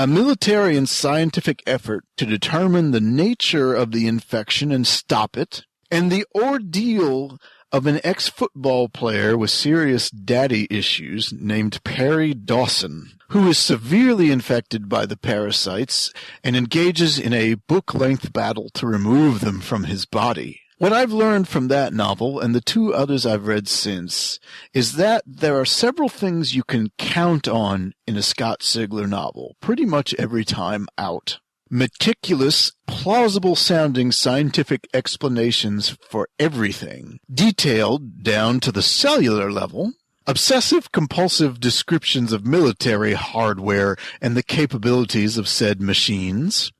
S5: a military and scientific effort to determine the nature of the infection and stop it, and the ordeal of an ex-football player with serious daddy issues named Perry Dawson, who is severely infected by the parasites and engages in a book-length battle to remove them from his body. What I've learned from that novel, and the two others I've read since, is that there are several things you can count on in a Scott Sigler novel, pretty much every time out. Meticulous, plausible-sounding scientific explanations for everything, detailed down to the cellular level, obsessive-compulsive descriptions of military hardware and the capabilities of said machines,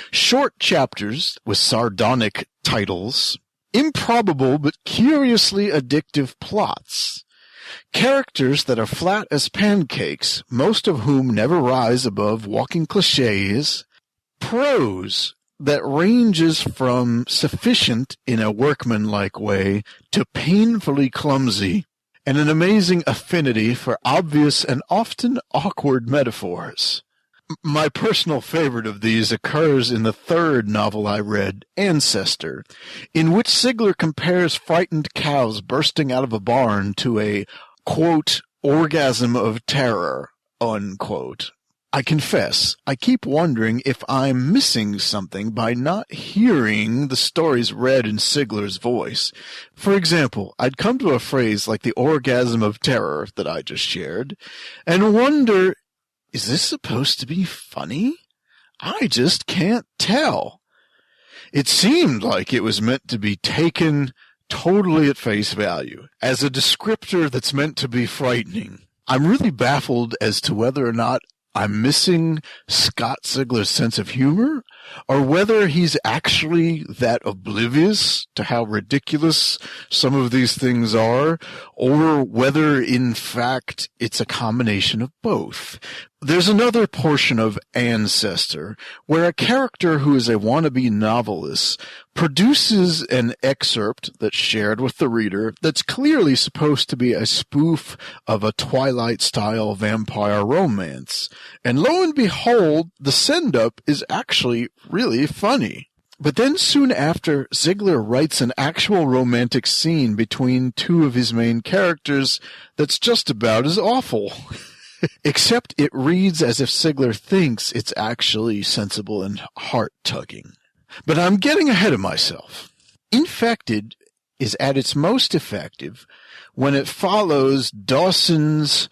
S5: short chapters with sardonic titles, improbable but curiously addictive plots, characters that are flat as pancakes, most of whom never rise above walking cliches, prose that ranges from sufficient in a workmanlike way to painfully clumsy, and an amazing affinity for obvious and often awkward metaphors. My personal favorite of these occurs in the third novel I read, Ancestor, in which Sigler compares frightened cows bursting out of a barn to a, quote, orgasm of terror, unquote. I confess, I keep wondering if I'm missing something by not hearing the stories read in Sigler's voice. For example, I'd come to a phrase like the orgasm of terror that I just shared, and wonder, is this supposed to be funny? I just can't tell. It seemed like it was meant to be taken totally at face value, as a descriptor that's meant to be frightening. I'm really baffled as to whether or not I'm missing Scott Sigler's sense of humor, or whether he's actually that oblivious to how ridiculous some of these things are, or whether, in fact, it's a combination of both. There's another portion of Ancestor where a character who is a wannabe novelist produces an excerpt that's shared with the reader that's clearly supposed to be a spoof of a Twilight-style vampire romance. And lo and behold, the send-up is actually really funny. But then soon after, Sigler writes an actual romantic scene between two of his main characters that's just about as awful. Except it reads as if Sigler thinks it's actually sensible and heart-tugging. But I'm getting ahead of myself. Infected is at its most effective when it follows Dawson's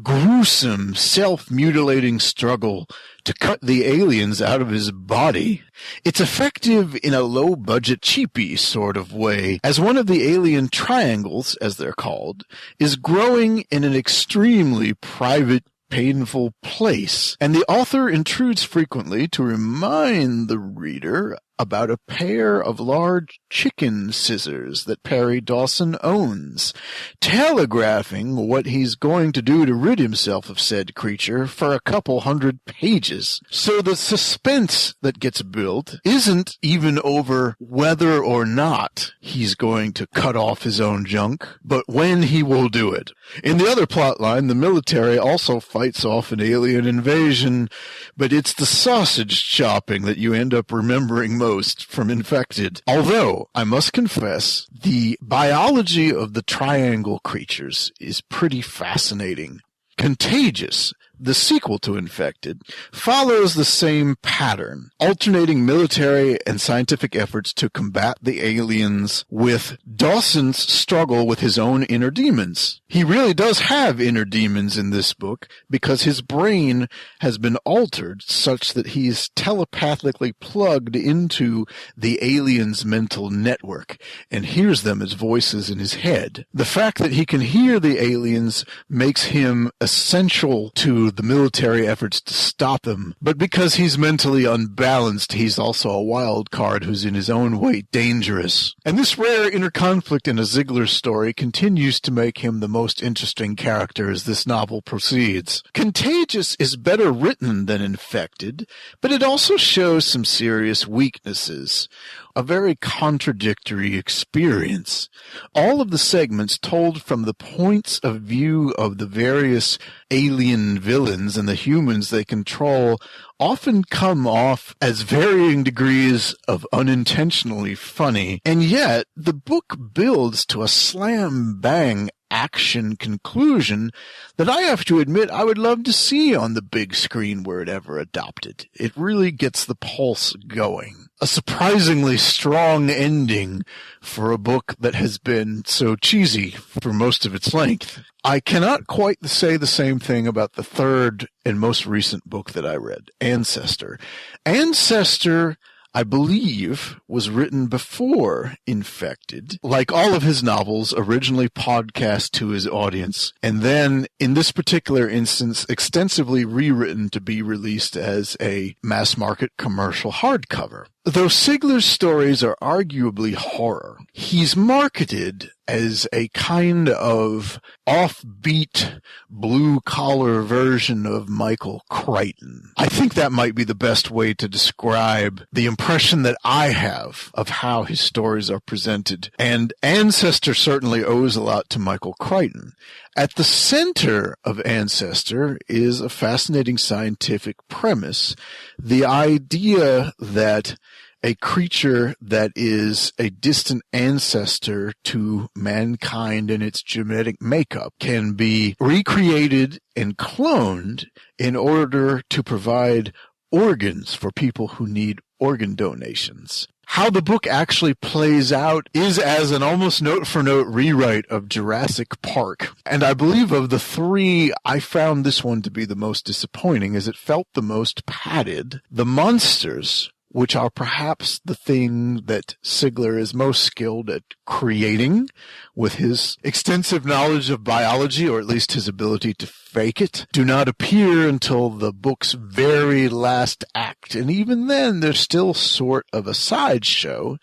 S5: gruesome, self-mutilating struggle to cut the aliens out of his body. It's effective in a low-budget, cheapy sort of way, as one of the alien triangles, as they're called, is growing in an extremely private, painful place, and the author intrudes frequently to remind the reader about a pair of large chicken scissors that Perry Dawson owns, telegraphing what he's going to do to rid himself of said creature for a couple hundred pages. So the suspense that gets built isn't even over whether or not he's going to cut off his own junk, but when he will do it. In the other plotline, the military also fights off an alien invasion, but it's the sausage chopping that you end up remembering most from Infected. Although, I must confess, the biology of the triangle creatures is pretty fascinating. Contagious, the sequel to Infected, follows the same pattern, alternating military and scientific efforts to combat the aliens with Dawson's struggle with his own inner demons. He really does have inner demons in this book because his brain has been altered such that he's telepathically plugged into the aliens' mental network and hears them as voices in his head. The fact that he can hear the aliens makes him essential to the military efforts to stop them, but because he's mentally unbalanced, he's also a wild card who's in his own way dangerous. And this rare inner conflict in a Sigler story continues to make him the most interesting character as this novel proceeds. Contagious is better written than Infected, but it also shows some serious weaknesses. A very contradictory experience. All of the segments told from the points of view of the various alien villains and the humans they control often come off as varying degrees of unintentionally funny, and yet the book builds to a slam-bang action conclusion that I have to admit I would love to see on the big screen were it ever adopted. It really gets the pulse going. A surprisingly strong ending for a book that has been so cheesy for most of its length. I cannot quite say the same thing about the third and most recent book that I read, Ancestor. Ancestor, I believe, was written before Infected, like all of his novels, originally podcast to his audience, and then, in this particular instance, extensively rewritten to be released as a mass-market commercial hardcover. Though Sigler's stories are arguably horror, he's marketed as a kind of offbeat, blue-collar version of Michael Crichton. I think that might be the best way to describe the impression that I have of how his stories are presented. And Ancestor certainly owes a lot to Michael Crichton. At the center of Ancestor is a fascinating scientific premise, the idea that a creature that is a distant ancestor to mankind and its genetic makeup can be recreated and cloned in order to provide organs for people who need organ donations. How the book actually plays out is as an almost note-for-note rewrite of Jurassic Park. And I believe of the three, I found this one to be the most disappointing, as it felt the most padded. The monsters, which are perhaps the thing that Sigler is most skilled at creating with his extensive knowledge of biology, or at least his ability to fake it, do not appear until the book's very last act. And even then, they're still sort of a sideshow.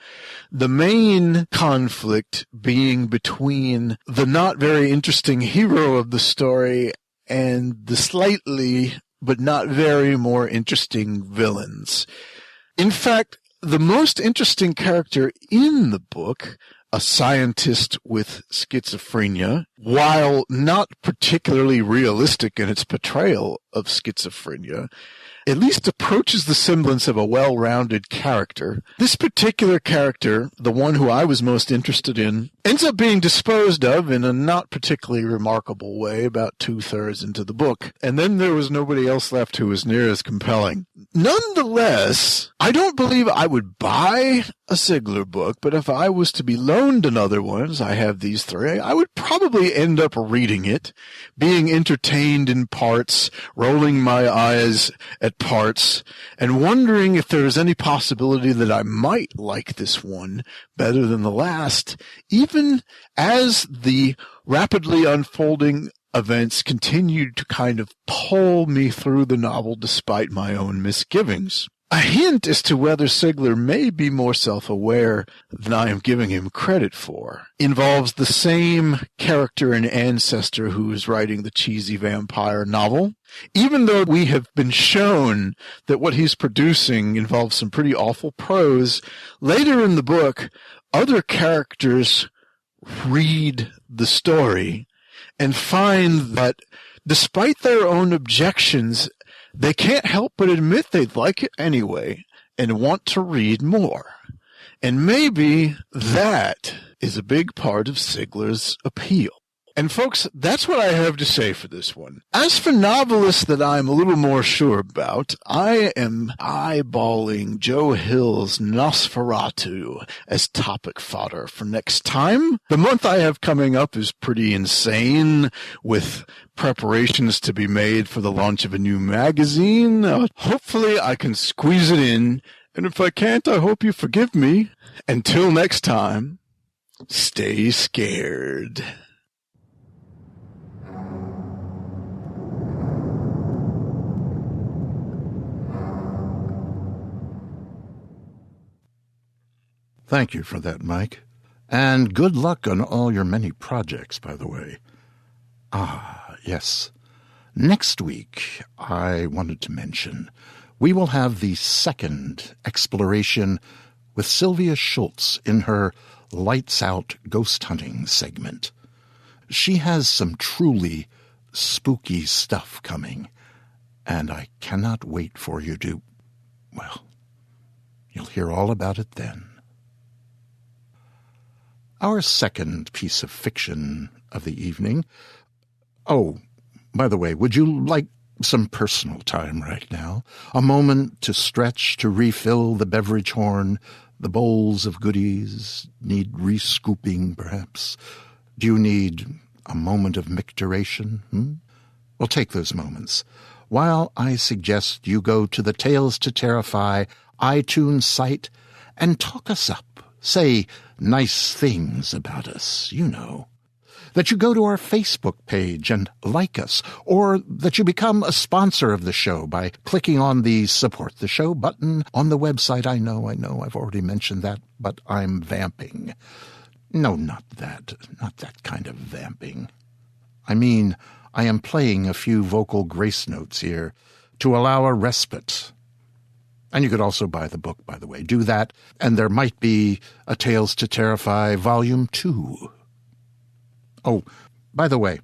S5: The main conflict being between the not very interesting hero of the story and the slightly, but not very more interesting villains. In fact, the most interesting character in the book, a scientist with schizophrenia, while not particularly realistic in its portrayal of schizophrenia, at least approaches the semblance of a well-rounded character. This particular character, the one who I was most interested in, ends up being disposed of in a not particularly remarkable way about 2/3 into the book. And then there was nobody else left who was near as compelling. Nonetheless, I don't believe I would buy a Sigler book, but if I was to be loaned another one, as I have these three, I would probably end up reading it, being entertained in parts, rolling my eyes at parts, and wondering if there is any possibility that I might like this one better than the last, even as the rapidly unfolding events continued to kind of pull me through the novel despite my own misgivings. A hint as to whether Sigler may be more self-aware than I am giving him credit for involves the same character and ancestor who is writing the cheesy vampire novel. Even though we have been shown that what he's producing involves some pretty awful prose, later in the book, other characters read the story and find that despite their own objections, they can't help but admit they'd like it anyway and want to read more. And maybe that is a big part of Sigler's appeal. And folks, that's what I have to say for this one. As for novelists that I'm a little more sure about, I am eyeballing Joe Hill's Nosferatu as topic fodder for next time. The month I have coming up is pretty insane, with preparations to be made for the launch of a new magazine. Hopefully I can squeeze it in, and if I can't, I hope you forgive me. Until next time, stay scared.
S3: Thank you for that, Mike. And good luck on all your many projects, by the way. Ah, yes. Next week, I wanted to mention, we will have the second exploration with Sylvia Schultz in her Lights Out Ghost Hunting segment. She has some truly spooky stuff coming, and I cannot wait for you to, well, you'll hear all about it then. Our second piece of fiction of the evening. Oh, by the way, would you like some personal time right now? A moment to stretch, to refill the beverage horn, the bowls of goodies, need re-scooping, perhaps? Do you need a moment of micturation? Well, take those moments, while I suggest you go to the Tales to Terrify iTunes site and talk us up. Say nice things about us, you know. That you go to our Facebook page and like us, or that you become a sponsor of the show by clicking on the Support the Show button on the website. I know, I've already mentioned that, but I'm vamping. No, not that kind of vamping. I mean, I am playing a few vocal grace notes here to allow a respite. And you could also buy the book, by the way. Do that, and there might be a Tales to Terrify Volume 2. Oh, by the way,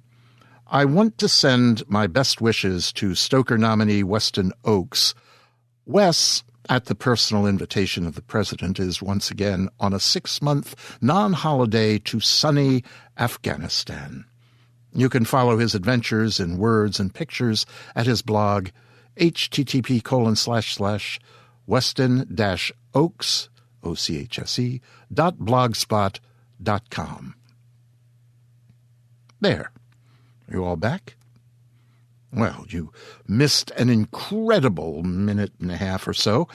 S3: I want to send my best wishes to Stoker nominee Weston Oakes. Wes, at the personal invitation of the president, is once again on a 6-month non-holiday to sunny Afghanistan. You can follow his adventures in words and pictures at his blog, http://weston-oakes, OCHSE.blogspot.com. There. Are you all back? Well, you missed an incredible minute and a half or so.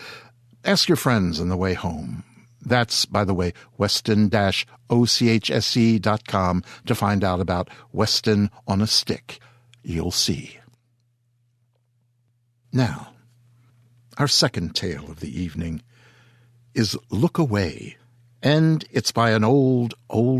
S3: Ask your friends on the way home. That's, by the way, weston-ochse.com to find out about Weston on a Stick. You'll see. Now, our second tale of the evening is Look Away, and it's by an old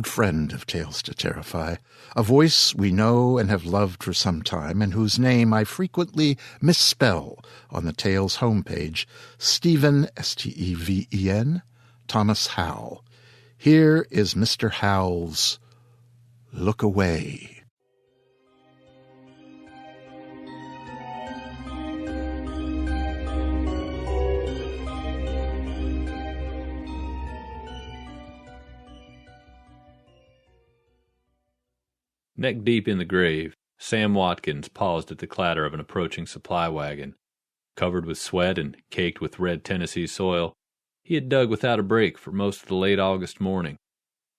S3: friend of Tales to Terrify, a voice we know and have loved for some time, and whose name I frequently misspell on the Tales homepage, Stephen, Steven, Thomas Howell. Here is Mr. Howell's Look Away.
S6: Neck deep in the grave, Sam Watkins paused at the clatter of an approaching supply wagon. Covered with sweat and caked with red Tennessee soil, he had dug without a break for most of the late August morning.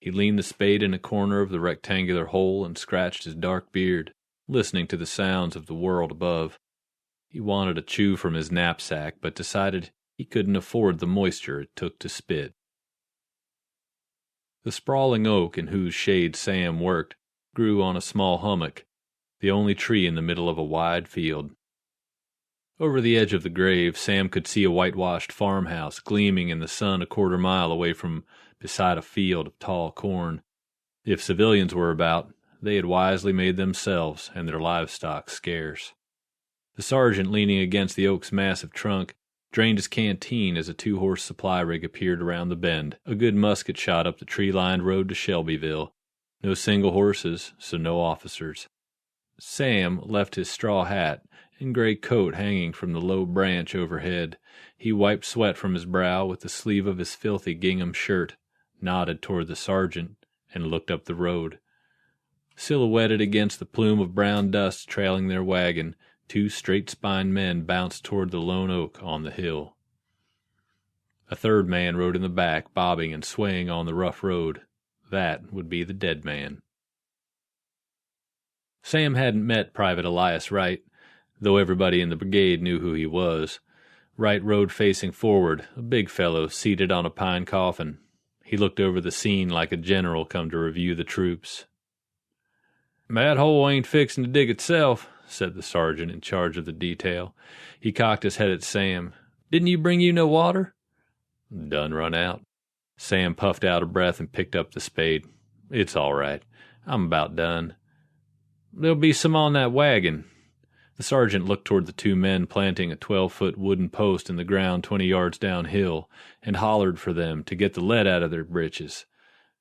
S6: He leaned the spade in a corner of the rectangular hole and scratched his dark beard, listening to the sounds of the world above. He wanted a chew from his knapsack, but decided he couldn't afford the moisture it took to spit. The sprawling oak in whose shade Sam worked grew on a small hummock, the only tree in the middle of a wide field. Over the edge of the grave, Sam could see a whitewashed farmhouse gleaming in the sun a quarter mile away from beside a field of tall corn. If civilians were about, they had wisely made themselves and their livestock scarce. The sergeant, leaning against the oak's massive trunk, drained his canteen as a 2-horse supply rig appeared around the bend, a good musket shot up the tree-lined road to Shelbyville. No single horses, so no officers. Sam left his straw hat and gray coat hanging from the low branch overhead. He wiped sweat from his brow with the sleeve of his filthy gingham shirt, nodded toward the sergeant, and looked up the road. Silhouetted against the plume of brown dust trailing their wagon, 2 straight-spined men bounced toward the lone oak on the hill. A third man rode in the back, bobbing and swaying on the rough road. That would be the dead man. Sam hadn't met Private Elias Wright, though everybody in the brigade knew who he was. Wright rode facing forward, a big fellow seated on a pine coffin. He looked over the scene like a general come to review the troops. "That hole ain't fixin' to dig itself," said the sergeant in charge of the detail. He cocked his head at Sam. "Didn't you bring you no water?" "Done run out." Sam puffed out a breath and picked up the spade. "It's all right. I'm about done." "There'll be some on that wagon." The sergeant looked toward the 2 men planting a 12-foot wooden post in the ground 20 yards downhill and hollered for them to get the lead out of their britches.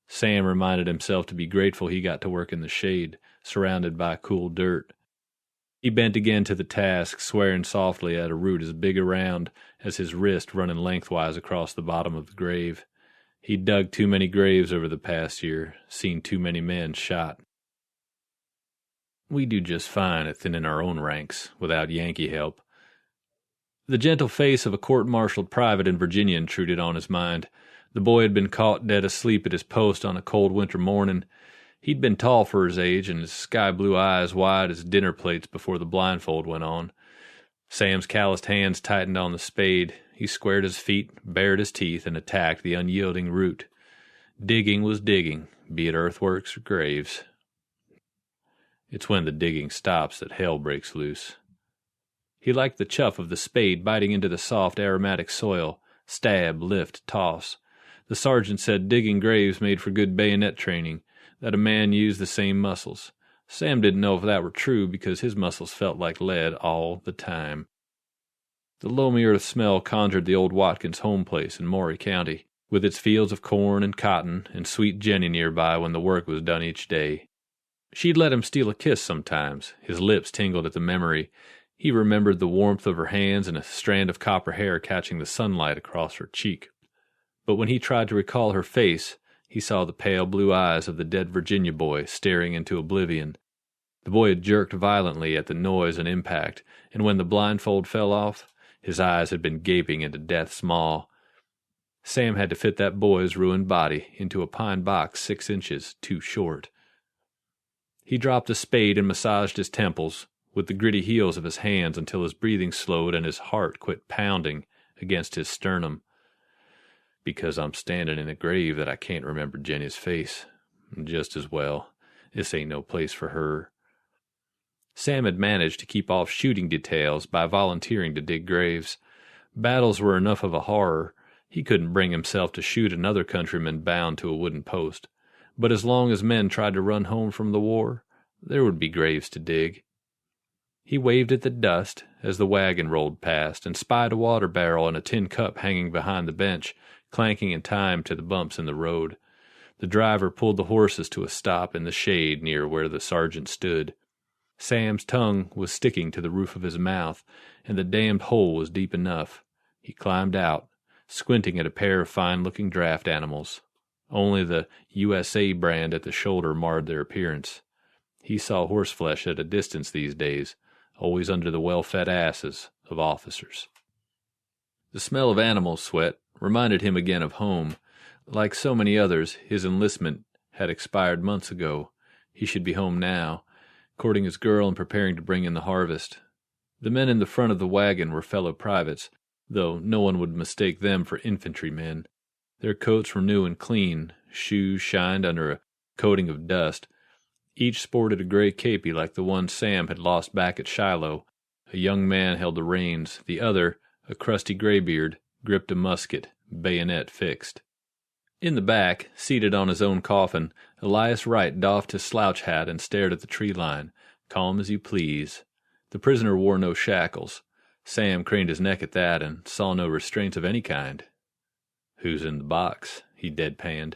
S6: Sam reminded himself to be grateful he got to work in the shade, surrounded by cool dirt. He bent again to the task, swearing softly at a root as big around as his wrist running lengthwise across the bottom of the grave. He'd dug too many graves over the past year, seen too many men shot. "We do just fine at thinning our own ranks, without Yankee help." The gentle face of a court-martialed private in Virginia intruded on his mind. The boy had been caught dead asleep at his post on a cold winter morning. He'd been tall for his age, and his sky-blue eyes wide as dinner plates before the blindfold went on. Sam's calloused hands tightened on the spade. He squared his feet, bared his teeth, and attacked the unyielding root. Digging was digging, be it earthworks or graves. It's when the digging stops that hell breaks loose. He liked the chuff of the spade biting into the soft, aromatic soil. Stab, lift, toss. The sergeant said digging graves made for good bayonet training, that a man used the same muscles. Sam didn't know if that were true because his muscles felt like lead all the time. The loamy earth smell conjured the old Watkins home place in Maury County, with its fields of corn and cotton and sweet Jenny nearby when the work was done each day. She'd let him steal a kiss sometimes. His lips tingled at the memory. He remembered the warmth of her hands and a strand of copper hair catching the sunlight across her cheek. But when he tried to recall her face, he saw the pale blue eyes of the dead Virginia boy staring into oblivion. The boy had jerked violently at the noise and impact, and when the blindfold fell off, his eyes had been gaping into death's maw. Sam had to fit that boy's ruined body into a pine box 6 inches too short. He dropped the spade and massaged his temples with the gritty heels of his hands until his breathing slowed and his heart quit pounding against his sternum. Because I'm standing in a grave that I can't remember Jenny's face. Just as well. This ain't no place for her. Sam had managed to keep off shooting details by volunteering to dig graves. Battles were enough of a horror. He couldn't bring himself to shoot another countryman bound to a wooden post. But as long as men tried to run home from the war, there would be graves to dig. He waved at the dust as the wagon rolled past and spied a water barrel and a tin cup hanging behind the bench, clanking in time to the bumps in the road. The driver pulled the horses to a stop in the shade near where the sergeant stood. Sam's tongue was sticking to the roof of his mouth, and the damned hole was deep enough. He climbed out, squinting at a pair of fine-looking draft animals. Only the USA brand at the shoulder marred their appearance. He saw horseflesh at a distance these days, always under the well-fed asses of officers. The smell of animal sweat reminded him again of home. Like so many others, his enlistment had expired months ago. He should be home now, courting his girl and preparing to bring in the harvest. The men in the front of the wagon were fellow privates, though no one would mistake them for infantrymen. Their coats were new and clean, shoes shined under a coating of dust. Each sported a gray képi like the one Sam had lost back at Shiloh. A young man held the reins. The other, a crusty graybeard, gripped a musket, bayonet fixed. In the back, seated on his own coffin, Elias Wright doffed his slouch hat and stared at the tree line, calm as you please. The prisoner wore no shackles. Sam craned his neck at that and saw no restraints of any kind. "Who's in the box?" he deadpanned.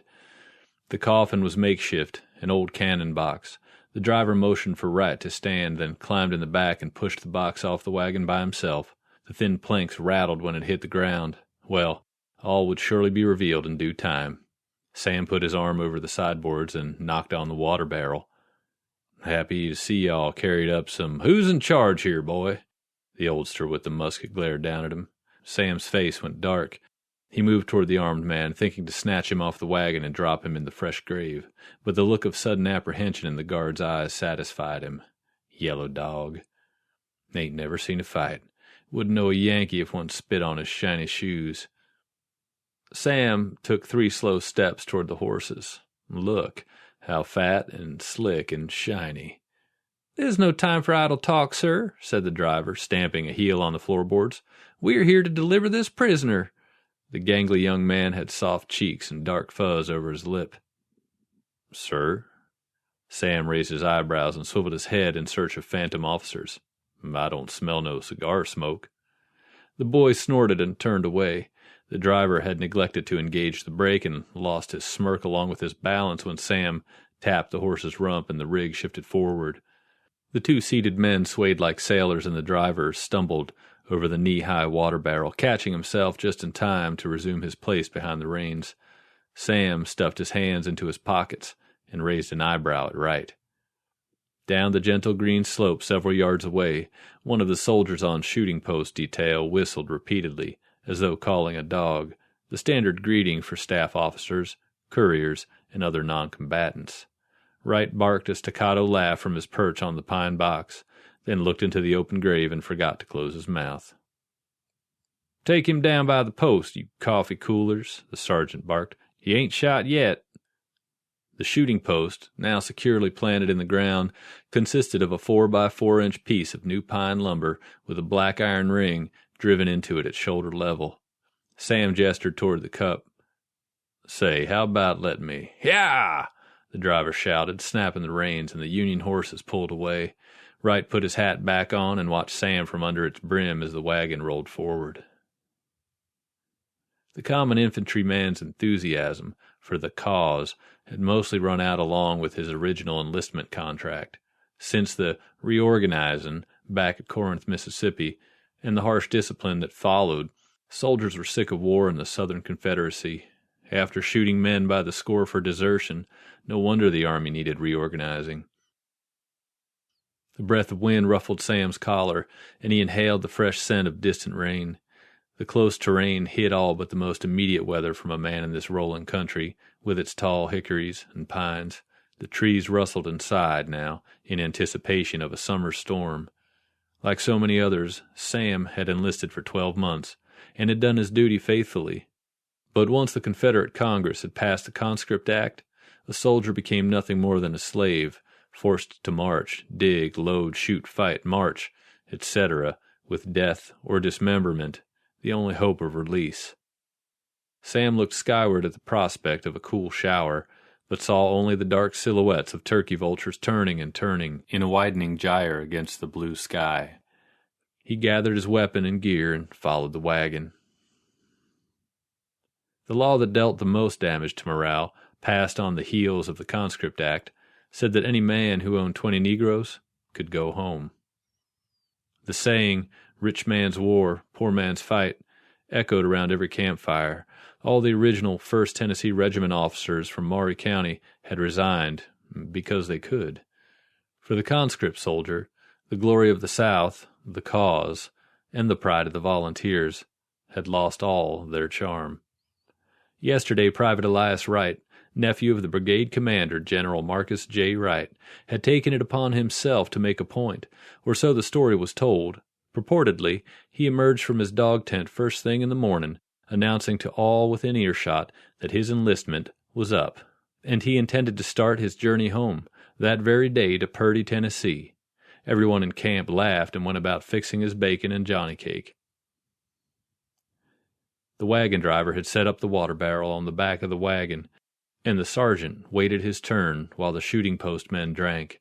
S6: The coffin was makeshift, an old cannon box. The driver motioned for Wright to stand, then climbed in the back and pushed the box off the wagon by himself. The thin planks rattled when it hit the ground. Well, all would surely be revealed in due time. Sam put his arm over the sideboards and knocked on the water barrel. "Happy to see y'all carried up some. Who's in charge here, boy?" The oldster with the musket glared down at him. Sam's face went dark. He moved toward the armed man, thinking to snatch him off the wagon and drop him in the fresh grave, but the look of sudden apprehension in the guard's eyes satisfied him. Yellow dog. Ain't never seen a fight. Wouldn't know a Yankee if one spit on his shiny shoes. Sam took 3 slow steps toward the horses. Look, how fat and slick and shiny. "There's no time for idle talk, sir," said the driver, stamping a heel on the floorboards. "We're here to deliver this prisoner." The gangly young man had soft cheeks and dark fuzz over his lip. "Sir?" Sam raised his eyebrows and swiveled his head in search of phantom officers. "I don't smell no cigar smoke." The boy snorted and turned away. The driver had neglected to engage the brake and lost his smirk along with his balance when Sam tapped the horse's rump and the rig shifted forward. The 2 seated men swayed like sailors and the driver stumbled over the knee-high water barrel, catching himself just in time to resume his place behind the reins. Sam stuffed his hands into his pockets and raised an eyebrow at Wright. Down the gentle green slope several yards away, one of the soldiers on shooting post detail whistled repeatedly, as though calling a dog, the standard greeting for staff officers, couriers, and other non-combatants. Wright barked a staccato laugh from his perch on the pine box, then looked into the open grave and forgot to close his mouth. "Take him down by the post, you coffee coolers," the sergeant barked. "He ain't shot yet." The shooting post, now securely planted in the ground, consisted of a 4x4-inch piece of new pine lumber with a black iron ring driven into it at shoulder level. Sam gestured toward the cup. Say, how about letting me? Yeah! The driver shouted, snapping the reins, and the Union horses pulled away. Wright put his hat back on and watched Sam from under its brim as the wagon rolled forward. The common infantryman's enthusiasm for the cause had mostly run out along with his original enlistment contract. Since the reorganizing back at Corinth, Mississippi, and the harsh discipline that followed, soldiers were sick of war in the Southern Confederacy. After shooting men by the score for desertion, no wonder the Army needed reorganizing. The breath of wind ruffled Sam's collar, and he inhaled the fresh scent of distant rain. The close terrain hid all but the most immediate weather from a man in this rolling country, with its tall hickories and pines. The trees rustled and sighed now, in anticipation of a summer storm. Like so many others, Sam had enlisted for 12 months, and had done his duty faithfully. But once the Confederate Congress had passed the Conscript Act, a soldier became nothing more than a slave, forced to march, dig, load, shoot, fight, march, etc., with death or dismemberment, the only hope of release. Sam looked skyward at the prospect of a cool shower, but saw only the dark silhouettes of turkey vultures turning and turning in a widening gyre against the blue sky. He gathered his weapon and gear and followed the wagon. The law that dealt the most damage to morale, passed on the heels of the Conscript Act, said that any man who owned 20 Negroes could go home. The saying, "Rich man's war, poor man's fight," echoed around every campfire. All the original 1st Tennessee Regiment officers from Maury County had resigned because they could. For the conscript soldier, the glory of the South, the cause, and the pride of the volunteers had lost all their charm. Yesterday, Private Elias Wright, nephew of the brigade commander, General Marcus J. Wright, had taken it upon himself to make a point, or so the story was told. Purportedly, he emerged from his dog tent first thing in the morning, announcing to all within earshot that his enlistment was up, and he intended to start his journey home that very day to Purdy, Tennessee. Everyone in camp laughed and went about fixing his bacon and johnny cake. The wagon driver had set up the water barrel on the back of the wagon, and the sergeant waited his turn while the shooting post men drank.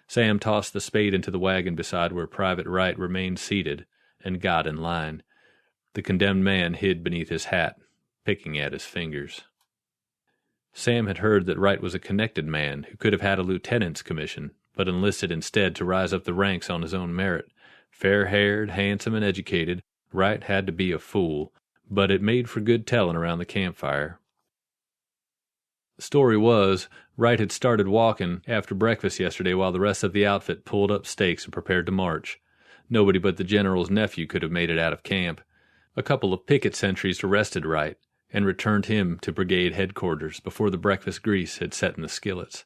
S6: Sam tossed the spade into the wagon beside where Private Wright remained seated, and got in line. The condemned man hid beneath his hat, picking at his fingers. Sam had heard that Wright was a connected man who could have had a lieutenant's commission, but enlisted instead to rise up the ranks on his own merit. Fair-haired, handsome, and educated, Wright had to be a fool, but it made for good telling around the campfire. The story was, Wright had started walking after breakfast yesterday while the rest of the outfit pulled up stakes and prepared to march. Nobody but the general's nephew could have made it out of camp. A couple of picket sentries arrested Wright and returned him to brigade headquarters before the breakfast grease had set in the skillets.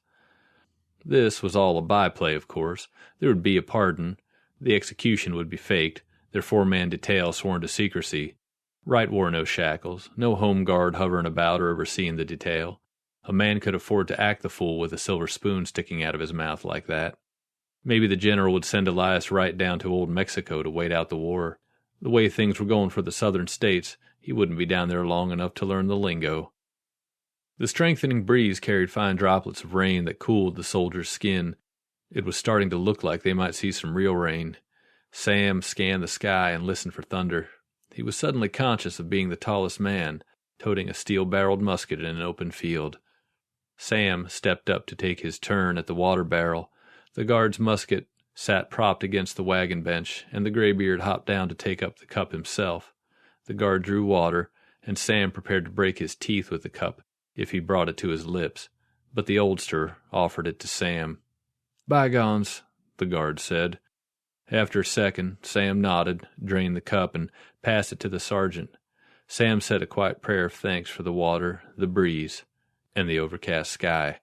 S6: This was all a byplay, of course. There would be a pardon. The execution would be faked, their 4-man detail sworn to secrecy. Wright wore no shackles, no home guard hovering about or overseeing the detail. A man could afford to act the fool with a silver spoon sticking out of his mouth like that. Maybe the general would send Elias Wright down to old Mexico to wait out the war. The way things were going for the southern states, he wouldn't be down there long enough to learn the lingo. The strengthening breeze carried fine droplets of rain that cooled the soldier's skin. It was starting to look like they might see some real rain. Sam scanned the sky and listened for thunder. He was suddenly conscious of being the tallest man, toting a steel-barreled musket in an open field. Sam stepped up to take his turn at the water barrel. The guard's musket sat propped against the wagon bench, and the graybeard hopped down to take up the cup himself. The guard drew water, and Sam prepared to break his teeth with the cup if he brought it to his lips, but the oldster offered it to Sam. "Bygones," the guard said. After a second, Sam nodded, drained the cup, and passed it to the sergeant. Sam said a quiet prayer of thanks for the water, the breeze, and the overcast sky.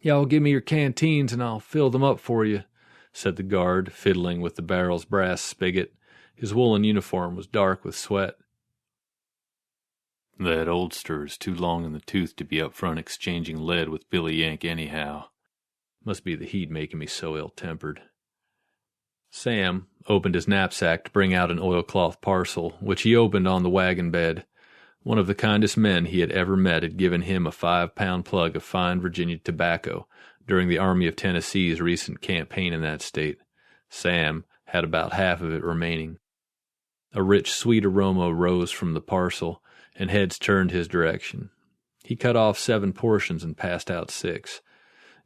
S6: "Y'all give me your canteens and I'll fill them up for you," said the guard, fiddling with the barrel's brass spigot. His woolen uniform was dark with sweat. "That oldster is too long in the tooth to be up front exchanging lead with Billy Yank anyhow. Must be the heat making me so ill-tempered." Sam opened his knapsack to bring out an oilcloth parcel, which he opened on the wagon bed. One of the kindest men he had ever met had given him a 5-pound plug of fine Virginia tobacco during the Army of Tennessee's recent campaign in that state. Sam had about half of it remaining. A rich, sweet aroma rose from the parcel, and heads turned his direction. He cut off 7 portions and passed out 6.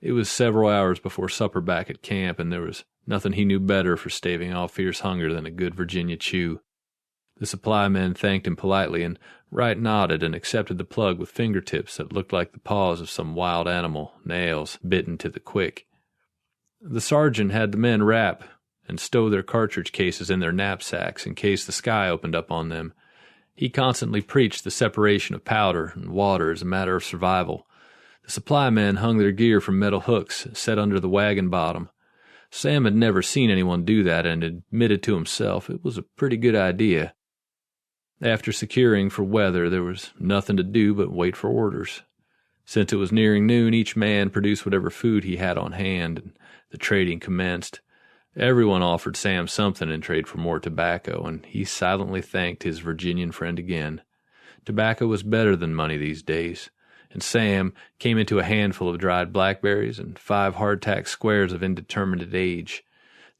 S6: It was several hours before supper back at camp, and there was nothing he knew better for staving off fierce hunger than a good Virginia chew. The supply men thanked him politely, and Wright nodded and accepted the plug with fingertips that looked like the paws of some wild animal, nails bitten to the quick. The sergeant had the men wrap and stow their cartridge cases in their knapsacks in case the sky opened up on them. He constantly preached the separation of powder and water as a matter of survival. The supply men hung their gear from metal hooks set under the wagon bottom. Sam had never seen anyone do that and admitted to himself it was a pretty good idea. After securing for weather, there was nothing to do but wait for orders. Since it was nearing noon, each man produced whatever food he had on hand, and the trading commenced. Everyone offered Sam something in trade for more tobacco, and he silently thanked his Virginian friend again. Tobacco was better than money these days, and Sam came into a handful of dried blackberries and 5 hardtack squares of indeterminate age.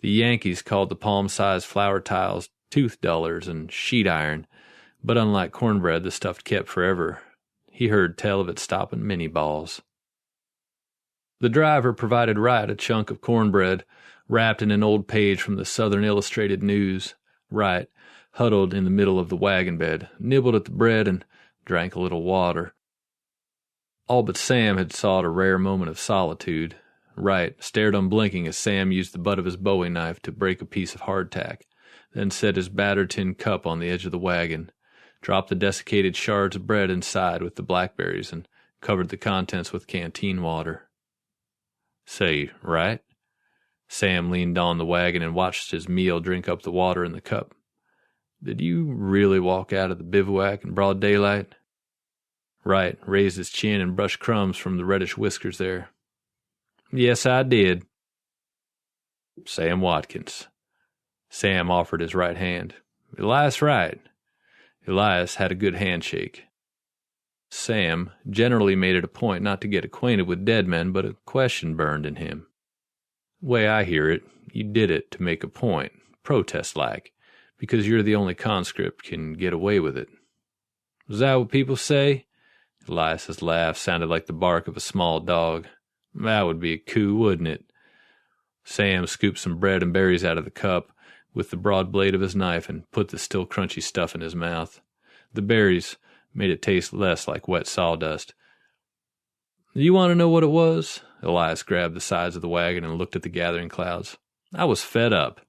S6: The Yankees called the palm-sized flour tiles tooth dullers and sheet iron, but unlike cornbread, the stuff kept forever. He heard tell of it stopping mini balls. The driver provided Wright a chunk of cornbread, wrapped in an old page from the Southern Illustrated News. Wright, huddled in the middle of the wagon bed, nibbled at the bread and drank a little water. All but Sam had sought a rare moment of solitude. Wright stared unblinking as Sam used the butt of his bowie knife to break a piece of hardtack, then set his battered tin cup on the edge of the wagon, dropped the desiccated shards of bread inside with the blackberries, and covered the contents with canteen water. "Say, Wright?" Sam leaned on the wagon and watched his meal drink up the water in the cup. "Did you really walk out of the bivouac in broad daylight?" Wright raised his chin and brushed crumbs from the reddish whiskers there. "Yes, I did." "Sam Watkins." Sam offered his right hand. "Elias Wright." Elias had a good handshake. Sam generally made it a point not to get acquainted with dead men, but a question burned in him. "Way I hear it, you did it to make a point, protest-like, because you're the only conscript can get away with it." "Is that what people say?" Elias's laugh sounded like the bark of a small dog. "That would be a coup, wouldn't it?" Sam scooped some bread and berries out of the cup with the broad blade of his knife and put the still crunchy stuff in his mouth. The berries made it taste less like wet sawdust. "You want to know what it was?" Elias grabbed the sides of the wagon and looked at the gathering clouds. "I was fed up.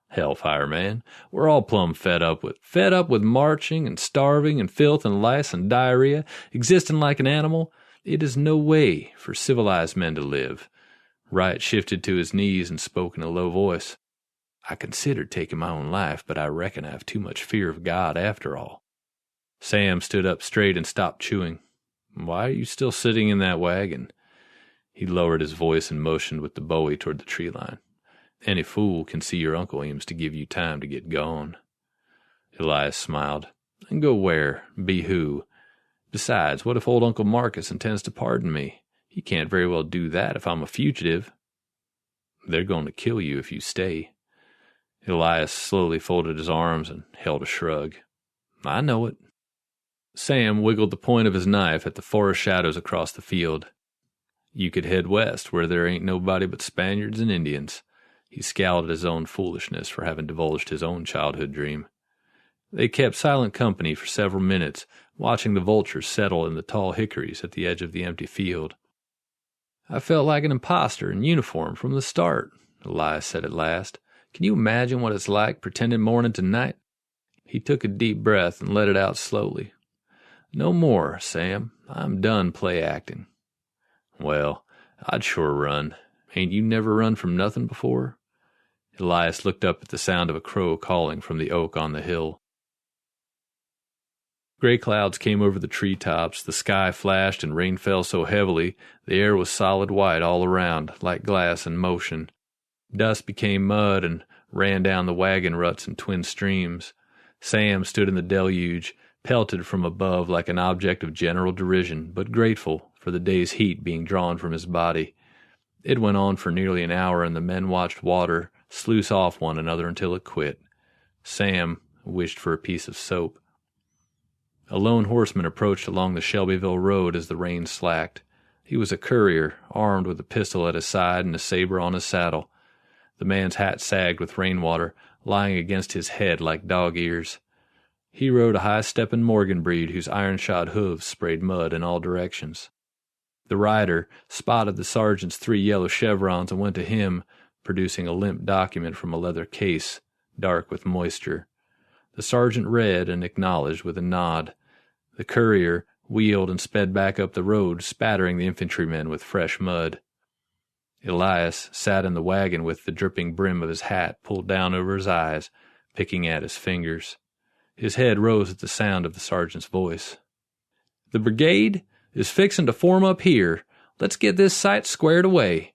S6: Hellfire, man. We're all plumb fed up with marching and starving and filth and lice and diarrhea, existing like an animal. It is no way for civilized men to live." Wright shifted to his knees and spoke in a low voice. "I considered taking my own life, but I reckon I have too much fear of God after all." Sam stood up straight and stopped chewing. "Why are you still sitting in that wagon?" He lowered his voice and motioned with the bowie toward the tree line. "Any fool can see your uncle aims to give you time to get gone." Elias smiled. "And go where? Be who? Besides, what if old Uncle Marcus intends to pardon me? He can't very well do that if I'm a fugitive." "They're going to kill you if you stay." Elias slowly folded his arms and held a shrug. "I know it." Sam wiggled the point of his knife at the forest shadows across the field. "You could head west, where there ain't nobody but Spaniards and Indians." He scowled at his own foolishness for having divulged his own childhood dream. They kept silent company for several minutes, watching the vultures settle in the tall hickories at the edge of the empty field. "I felt like an imposter in uniform from the start," Elias said at last. "Can you imagine what it's like pretending morning to night?" He took a deep breath and let it out slowly. "No more, Sam. I'm done play-acting." "Well, I'd sure run. Ain't you never run from nothing before?" Elias looked up at the sound of a crow calling from the oak on the hill. Gray clouds came over the treetops, the sky flashed, and rain fell so heavily the air was solid white all around, like glass in motion. Dust became mud and ran down the wagon ruts in twin streams. Sam stood in the deluge, pelted from above like an object of general derision, but grateful for the day's heat being drawn from his body. It went on for nearly an hour, and the men watched water sluice off one another until it quit. Sam wished for a piece of soap. A lone horseman approached along the Shelbyville road as the rain slacked. He was a courier, armed with a pistol at his side and a saber on his saddle. The man's hat sagged with rainwater, lying against his head like dog ears. He rode a high-stepping Morgan breed whose iron-shod hooves sprayed mud in all directions. The rider spotted the sergeant's 3 yellow chevrons and went to him, producing a limp document from a leather case, dark with moisture. The sergeant read and acknowledged with a nod. The courier wheeled and sped back up the road, spattering the infantrymen with fresh mud. Elias sat in the wagon with the dripping brim of his hat pulled down over his eyes, picking at his fingers. His head rose at the sound of the sergeant's voice. "The brigade is fixin' to form up here. Let's get this site squared away."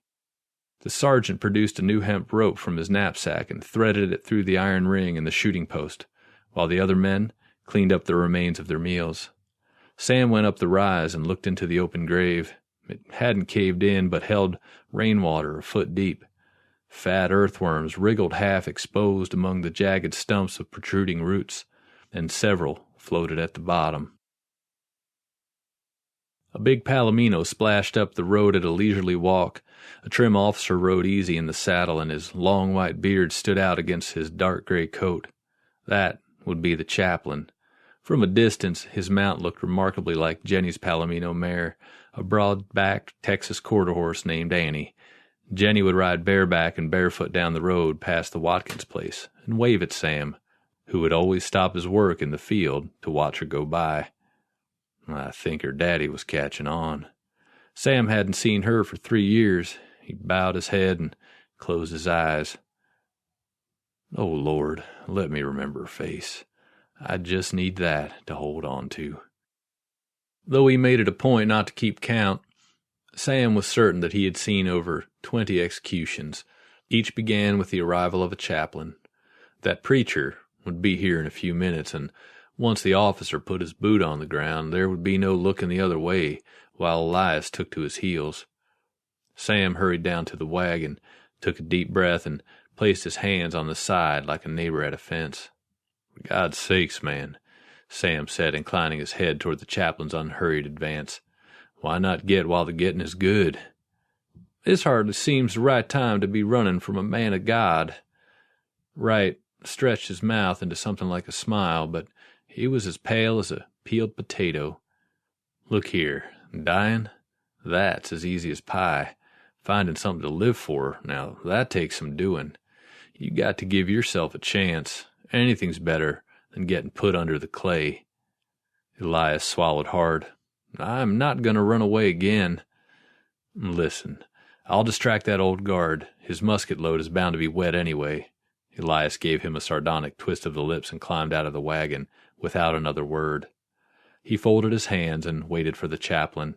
S6: The sergeant produced a new hemp rope from his knapsack and threaded it through the iron ring in the shooting post, while the other men cleaned up the remains of their meals. Sam went up the rise and looked into the open grave. It hadn't caved in, but held rainwater a foot deep. Fat earthworms wriggled half exposed among the jagged stumps of protruding roots, and several floated at the bottom. A big palomino splashed up the road at a leisurely walk. A trim officer rode easy in the saddle, and his long white beard stood out against his dark gray coat. That would be the chaplain. From a distance, his mount looked remarkably like Jenny's palomino mare, a broad-backed Texas quarter horse named Annie. Jenny would ride bareback and barefoot down the road past the Watkins place and wave at Sam, who would always stop his work in the field to watch her go by. I think her daddy was catching on. Sam hadn't seen her for 3 years. He bowed his head and closed his eyes. Oh, Lord, let me remember her face. I just need that to hold on to. Though he made it a point not to keep count, Sam was certain that he had seen over 20 executions. Each began with the arrival of a chaplain. That preacher would be here in a few minutes, and once the officer put his boot on the ground, there would be no looking the other way, while Elias took to his heels. Sam hurried down to the wagon, took a deep breath, and placed his hands on the side like a neighbor at a fence. "For God's sakes, man," Sam said, inclining his head toward the chaplain's unhurried advance. "Why not get while the getting is good? This hardly seems the right time to be running from a man of God." Wright stretched his mouth into something like a smile, but he was as pale as a peeled potato. "Look here, dying? That's as easy as pie. Finding something to live for, now that takes some doing. You got to give yourself a chance. Anything's better than getting put under the clay." Elias swallowed hard. "I'm not going to run away again. Listen, I'll distract that old guard. His musket load is bound to be wet anyway." Elias gave him a sardonic twist of the lips and climbed out of the wagon without another word. He folded his hands and waited for the chaplain.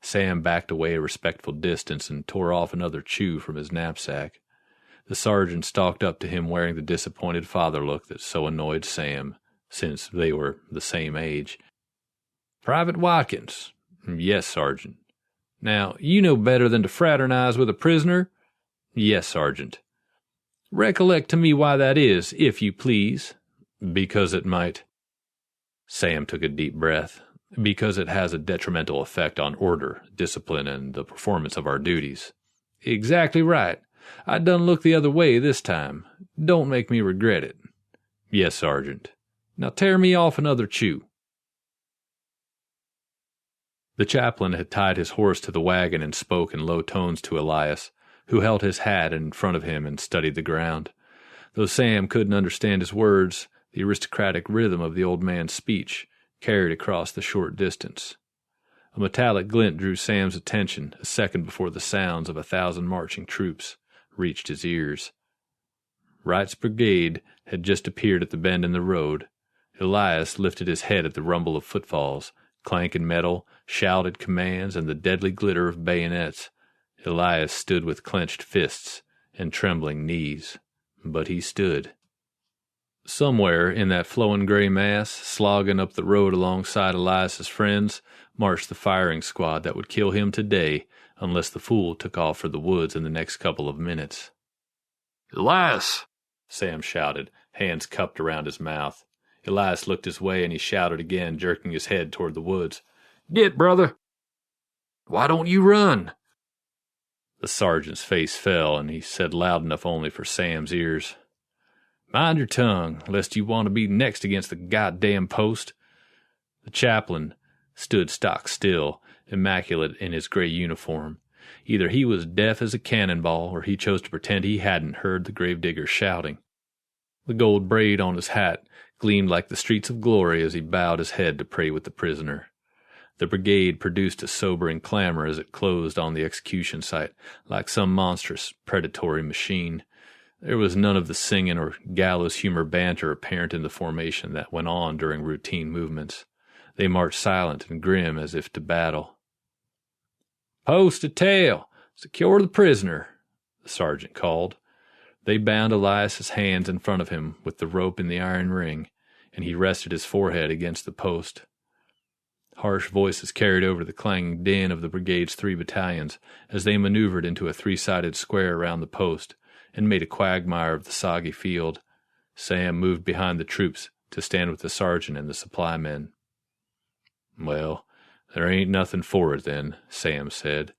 S6: Sam backed away a respectful distance and tore off another chew from his knapsack. The sergeant stalked up to him wearing the disappointed father look that so annoyed Sam, since they were the same age. "Private Watkins." "Yes, Sergeant." "Now, you know better than to fraternize with a prisoner." "Yes, Sergeant." "Recollect to me why that is, if you please." "Because it might—" Sam took a deep breath. "Because it has a detrimental effect on order, discipline, and the performance of our duties." "Exactly right. I done look the other way this time. Don't make me regret it." "Yes, Sergeant." "Now tear me off another chew." The chaplain had tied his horse to the wagon and spoke in low tones to Elias, who held his hat in front of him and studied the ground. Though Sam couldn't understand his words, the aristocratic rhythm of the old man's speech carried across the short distance. A metallic glint drew Sam's attention a second before the sounds of 1,000 marching troops reached his ears. Wright's brigade had just appeared at the bend in the road. Elias lifted his head at the rumble of footfalls, clanking metal, shouted commands, and the deadly glitter of bayonets. Elias stood with clenched fists and trembling knees, but he stood. Somewhere in that flowing gray mass, slogging up the road alongside Elias's friends, marched the firing squad that would kill him today unless the fool took off for the woods in the next couple of minutes. "Elias!" Sam shouted, hands cupped around his mouth. Elias looked his way and he shouted again, jerking his head toward the woods. "Get, brother!" "Why don't you run?" The sergeant's face fell, and he said loud enough only for Sam's ears, "Mind your tongue, lest you want to be next against the goddamn post." The chaplain stood stock still, immaculate in his gray uniform. Either he was deaf as a cannonball, or he chose to pretend he hadn't heard the gravedigger shouting. The gold braid on his hat gleamed like the streets of glory as he bowed his head to pray with the prisoner. The brigade produced a sobering clamor as it closed on the execution site, like some monstrous, predatory machine. There was none of the singing or gallows humor banter apparent in the formation that went on during routine movements. They marched silent and grim as if to battle. "Post to tail! Secure the prisoner!" the sergeant called. They bound Elias's hands in front of him with the rope in the iron ring, and he rested his forehead against the post. Harsh voices carried over the clanging din of the brigade's 3 battalions as they maneuvered into a 3-sided square around the post and made a quagmire of the soggy field. Sam moved behind the troops to stand with the sergeant and the supply men. "Well, there ain't nothing for it then," Sam said.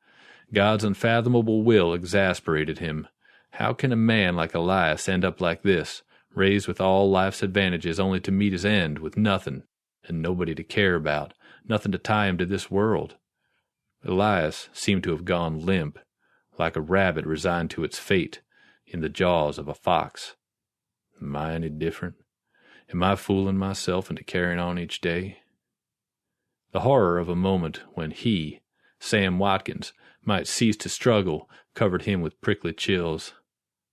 S6: God's unfathomable will exasperated him. How can a man like Elias end up like this, raised with all life's advantages only to meet his end with nothing and nobody to care about, nothing to tie him to this world? Elias seemed to have gone limp, like a rabbit resigned to its fate in the jaws of a fox. Am I any different? Am I fooling myself into carrying on each day? The horror of a moment when he, Sam Watkins, might cease to struggle covered him with prickly chills.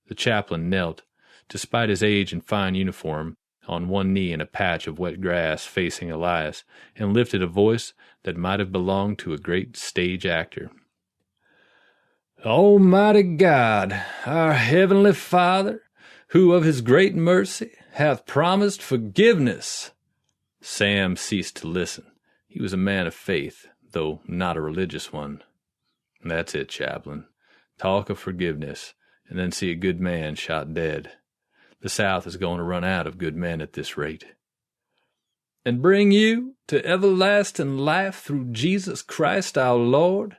S6: The chaplain knelt, despite his age and fine uniform, on one knee in a patch of wet grass facing Elias, and lifted a voice that might have belonged to a great stage actor. "Almighty God, our heavenly Father, who of his great mercy hath promised forgiveness." Sam ceased to listen. He was a man of faith, though not a religious one. "That's it, chaplain. Talk of forgiveness, and then see a good man shot dead. The South is going to run out of good men at this rate." "And bring you to everlasting life through Jesus Christ our Lord.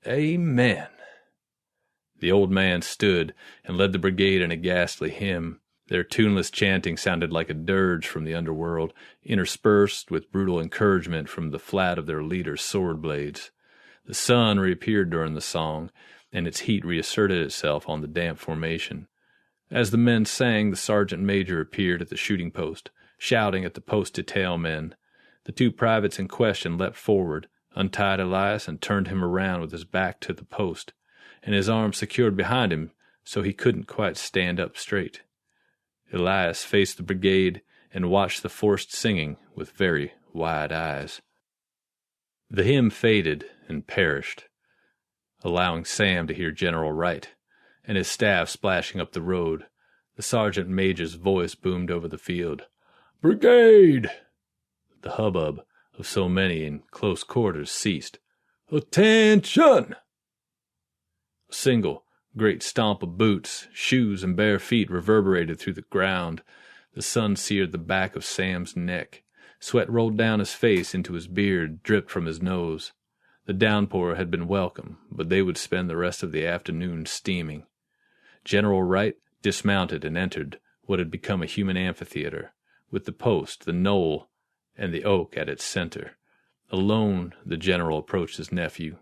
S6: Amen." The old man stood and led the brigade in a ghastly hymn. Their tuneless chanting sounded like a dirge from the underworld, interspersed with brutal encouragement from the flat of their leader's sword blades. The sun reappeared during the song, and its heat reasserted itself on the damp formation. As the men sang, the sergeant major appeared at the shooting post, shouting at the post-detail men. The 2 privates in question leapt forward, untied Elias, and turned him around with his back to the post, and his arms secured behind him so he couldn't quite stand up straight. Elias faced the brigade and watched the forced singing with very wide eyes. The hymn faded and perished, allowing Sam to hear General Wright and his staff splashing up the road. The sergeant major's voice boomed over the field. "Brigade!" The hubbub of so many in close quarters ceased. "Attention!" A single great stomp of boots, shoes, and bare feet reverberated through the ground. The sun seared the back of Sam's neck. Sweat rolled down his face into his beard, dripped from his nose. The downpour had been welcome, but they would spend the rest of the afternoon steaming. General Wright dismounted and entered what had become a human amphitheater, with the post, the knoll, and the oak at its center. Alone the general approached his nephew.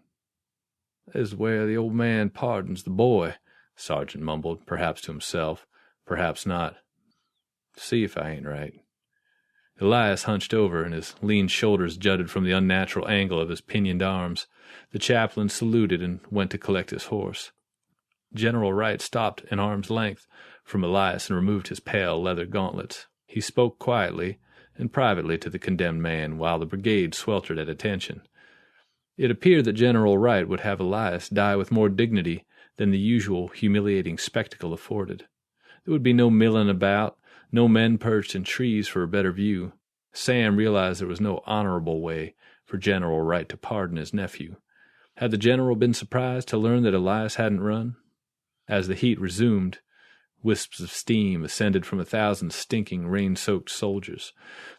S6: "This is where the old man pardons the boy," the sergeant mumbled, perhaps to himself, perhaps not. "See if I ain't right." Elias hunched over, and his lean shoulders jutted from the unnatural angle of his pinioned arms. The chaplain saluted and went to collect his horse. General Wright stopped an arm's length from Elias and removed his pale leather gauntlets. He spoke quietly and privately to the condemned man, while the brigade sweltered at attention. It appeared that General Wright would have Elias die with more dignity than the usual humiliating spectacle afforded. There would be no milling about, No men perched in trees for a better view. Sam realized there was no honorable way for General Wright to pardon his nephew. Had the general been surprised to learn that Elias hadn't run? As the heat resumed, wisps of steam ascended from 1,000 stinking, rain-soaked soldiers.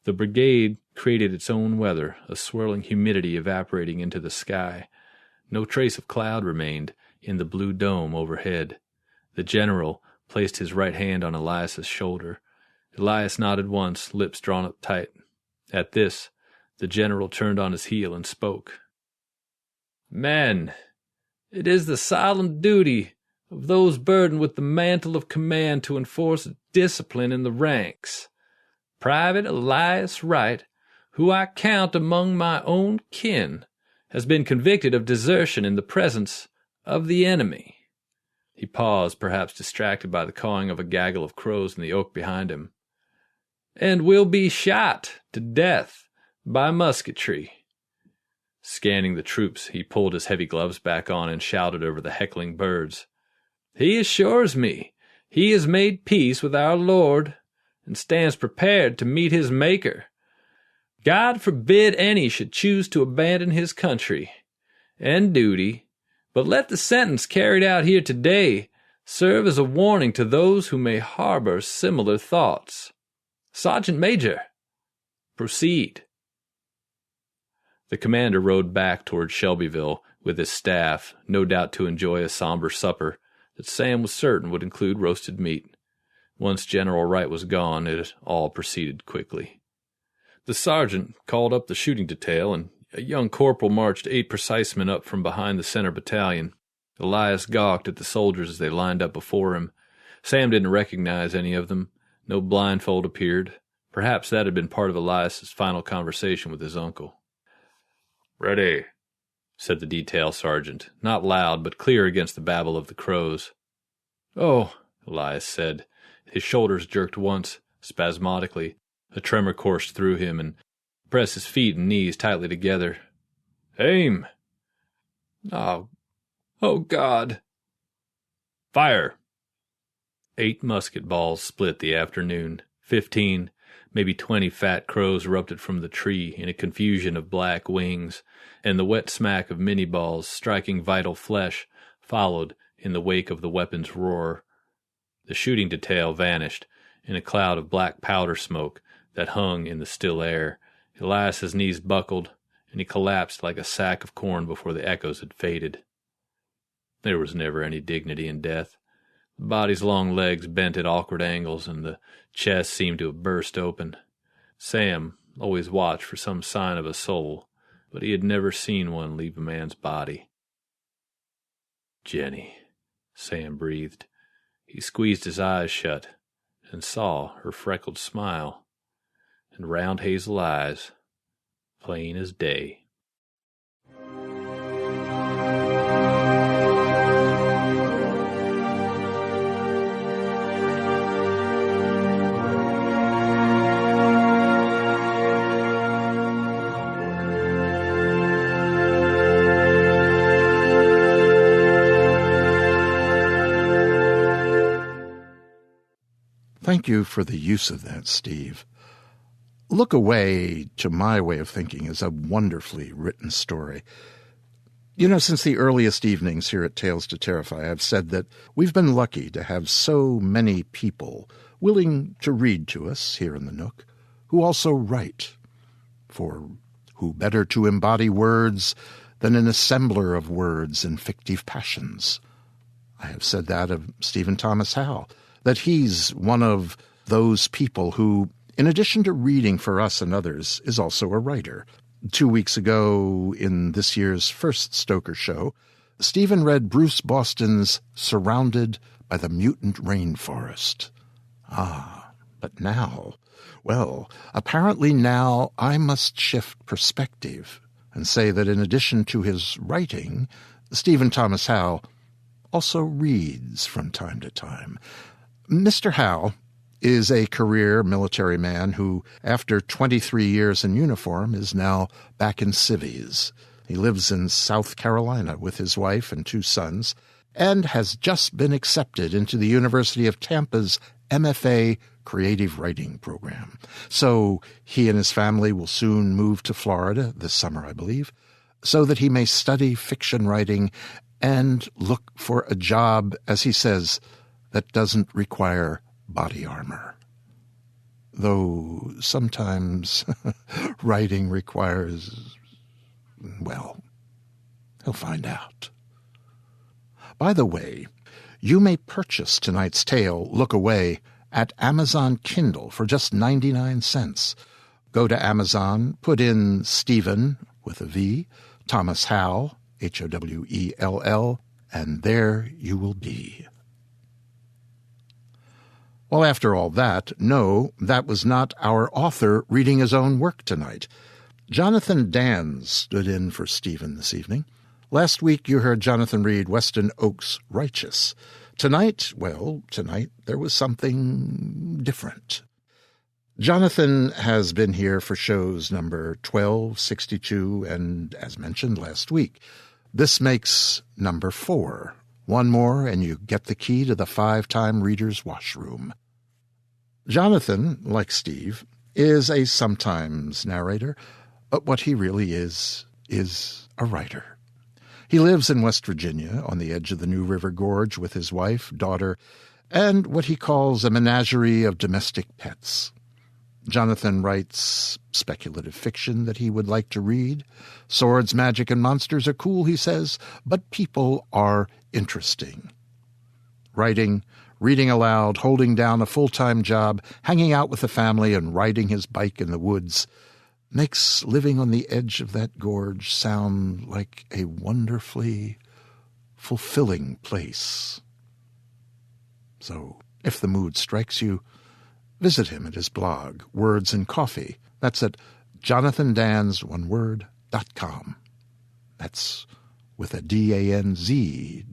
S6: The brigade created its own weather, a swirling humidity evaporating into the sky. No trace of cloud remained in the blue dome overhead. The general placed his right hand on Elias's shoulder. Elias nodded once, lips drawn up tight. At this, the general turned on his heel and spoke. "Men, it is the solemn duty of those burdened with the mantle of command to enforce discipline in the ranks. Private Elias Wright, who I count among my own kin, has been convicted of desertion in the presence of the enemy." He paused, perhaps distracted by the cawing of a gaggle of crows in the oak behind him. "And will be shot to death by musketry." Scanning the troops, he pulled his heavy gloves back on and shouted over the heckling birds. "He assures me he has made peace with our Lord and stands prepared to meet his Maker. God forbid any should choose to abandon his country and duty, but let the sentence carried out here today serve as a warning to those who may harbor similar thoughts. Sergeant Major, proceed." The commander rode back toward Shelbyville with his staff, no doubt to enjoy a somber supper that Sam was certain would include roasted meat. Once General Wright was gone, it all proceeded quickly. The sergeant called up the shooting detail, and a young corporal marched 8 precise men up from behind the center battalion. Elias gawked at the soldiers as they lined up before him. Sam didn't recognize any of them. No blindfold appeared. Perhaps that had been part of Elias's final conversation with his uncle. "Ready," said the detail sergeant, not loud but clear against the babble of the crows. "Oh," Elias said. His shoulders jerked once, spasmodically. A tremor coursed through him, and pressed his feet and knees tightly together. "Aim!" Oh, God!" "Fire!" 8 musket balls split the afternoon. 15, maybe 20 fat crows erupted from the tree in a confusion of black wings, and the wet smack of mini balls striking vital flesh followed in the wake of the weapon's roar. The shooting detail vanished in a cloud of black powder smoke that hung in the still air. Elias's knees buckled, and he collapsed like a sack of corn before the echoes had faded. There was never any dignity in death. The body's long legs bent at awkward angles, and the chest seemed to have burst open. Sam always watched for some sign of a soul, but he had never seen one leave a man's body. "Jenny," Sam breathed. He squeezed his eyes shut and saw her freckled smile and round hazel eyes, plain as day.
S3: Thank you for the use of that, Steve. Look Away, to my way of thinking, is a wonderfully written story. You know, since the earliest evenings here at Tales to Terrify, I've said that we've been lucky to have so many people willing to read to us here in the Nook, who also write. For who better to embody words than an assembler of words and fictive passions? I have said that of Stephen Thomas Howell, that he's one of those people who, in addition to reading for us and others, is also a writer. 2 weeks ago, in this year's first Stoker show, Stephen read Bruce Boston's Surrounded by the Mutant Rainforest. But now, well, apparently now I must shift perspective and say that in addition to his writing, Stephen Thomas Howell also reads from time to time. Mr. Howell is a career military man who, after 23 years in uniform, is now back in civvies. He lives in South Carolina with his wife and 2 sons, and has just been accepted into the University of Tampa's MFA creative writing program. So he and his family will soon move to Florida this summer, I believe, so that he may study fiction writing and look for a job, as he says, that doesn't require body armor. Though sometimes writing requires, well, he'll find out. By the way, you may purchase tonight's tale, Look Away, at Amazon Kindle for just 99 cents. Go to Amazon, put in Stephen, with a V, Thomas Howell, Howell, and there you will be. Well, after all that, no, that was not our author reading his own work tonight. Jonathan Danz stood in for Stephen this evening. Last week you heard Jonathan read Weston Oakes' Righteous. Tonight there was something different. Jonathan has been here for shows number 12, 62, and, as mentioned last week, this makes number 4. One more and you get the key to the 5-time reader's washroom. Jonathan, like Steve, is a sometimes narrator, but what he really is a writer. He lives in West Virginia on the edge of the New River Gorge with his wife, daughter, and what he calls a menagerie of domestic pets. Jonathan writes speculative fiction that he would like to read. Swords, magic, and monsters are cool, he says, but people are interesting. Writing, reading aloud, holding down a full-time job, hanging out with the family, and riding his bike in the woods makes living on the edge of that gorge sound like a wonderfully fulfilling place. So, if the mood strikes you, visit him at his blog, Words and Coffee. That's at jonathandanz.com. That's with a DANZ.com.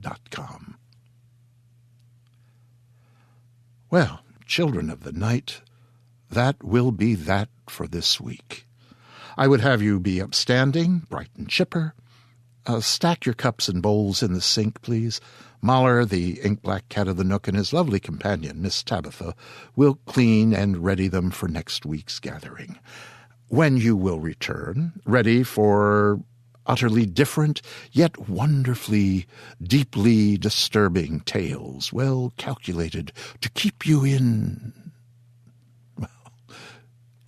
S3: Well, children of the night, that will be that for this week. I would have you be upstanding, bright and chipper. Stack your cups and bowls in the sink, please. Mahler, the ink-black cat of the nook, and his lovely companion, Miss Tabitha, will clean and ready them for next week's gathering, when you will return, ready for utterly different, yet wonderfully, deeply disturbing tales, well calculated to keep you in... Well,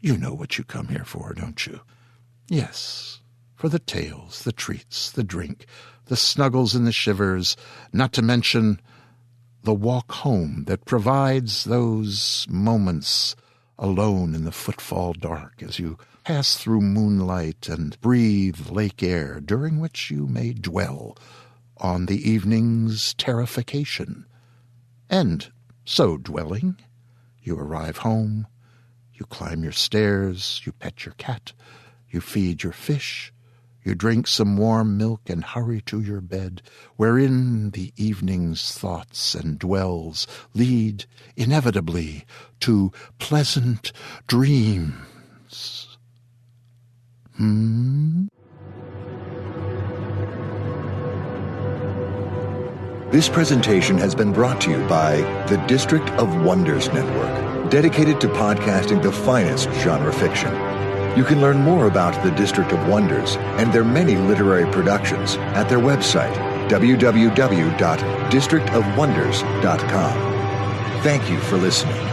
S3: you know what you come here for, don't you? Yes, for the tales, the treats, the drink, the snuggles and the shivers, not to mention the walk home that provides those moments alone in the footfall dark as you pass through moonlight and breathe lake air, during which you may dwell on the evening's terrification. And so dwelling, you arrive home, you climb your stairs, you pet your cat, you feed your fish, you drink some warm milk and hurry to your bed, wherein the evening's thoughts and dwells lead inevitably to pleasant dreams.
S2: This presentation has been brought to you by the District of Wonders Network, dedicated to podcasting the finest genre fiction. You can learn more about the District of Wonders and their many literary productions at their website, www.districtofwonders.com. Thank you for listening.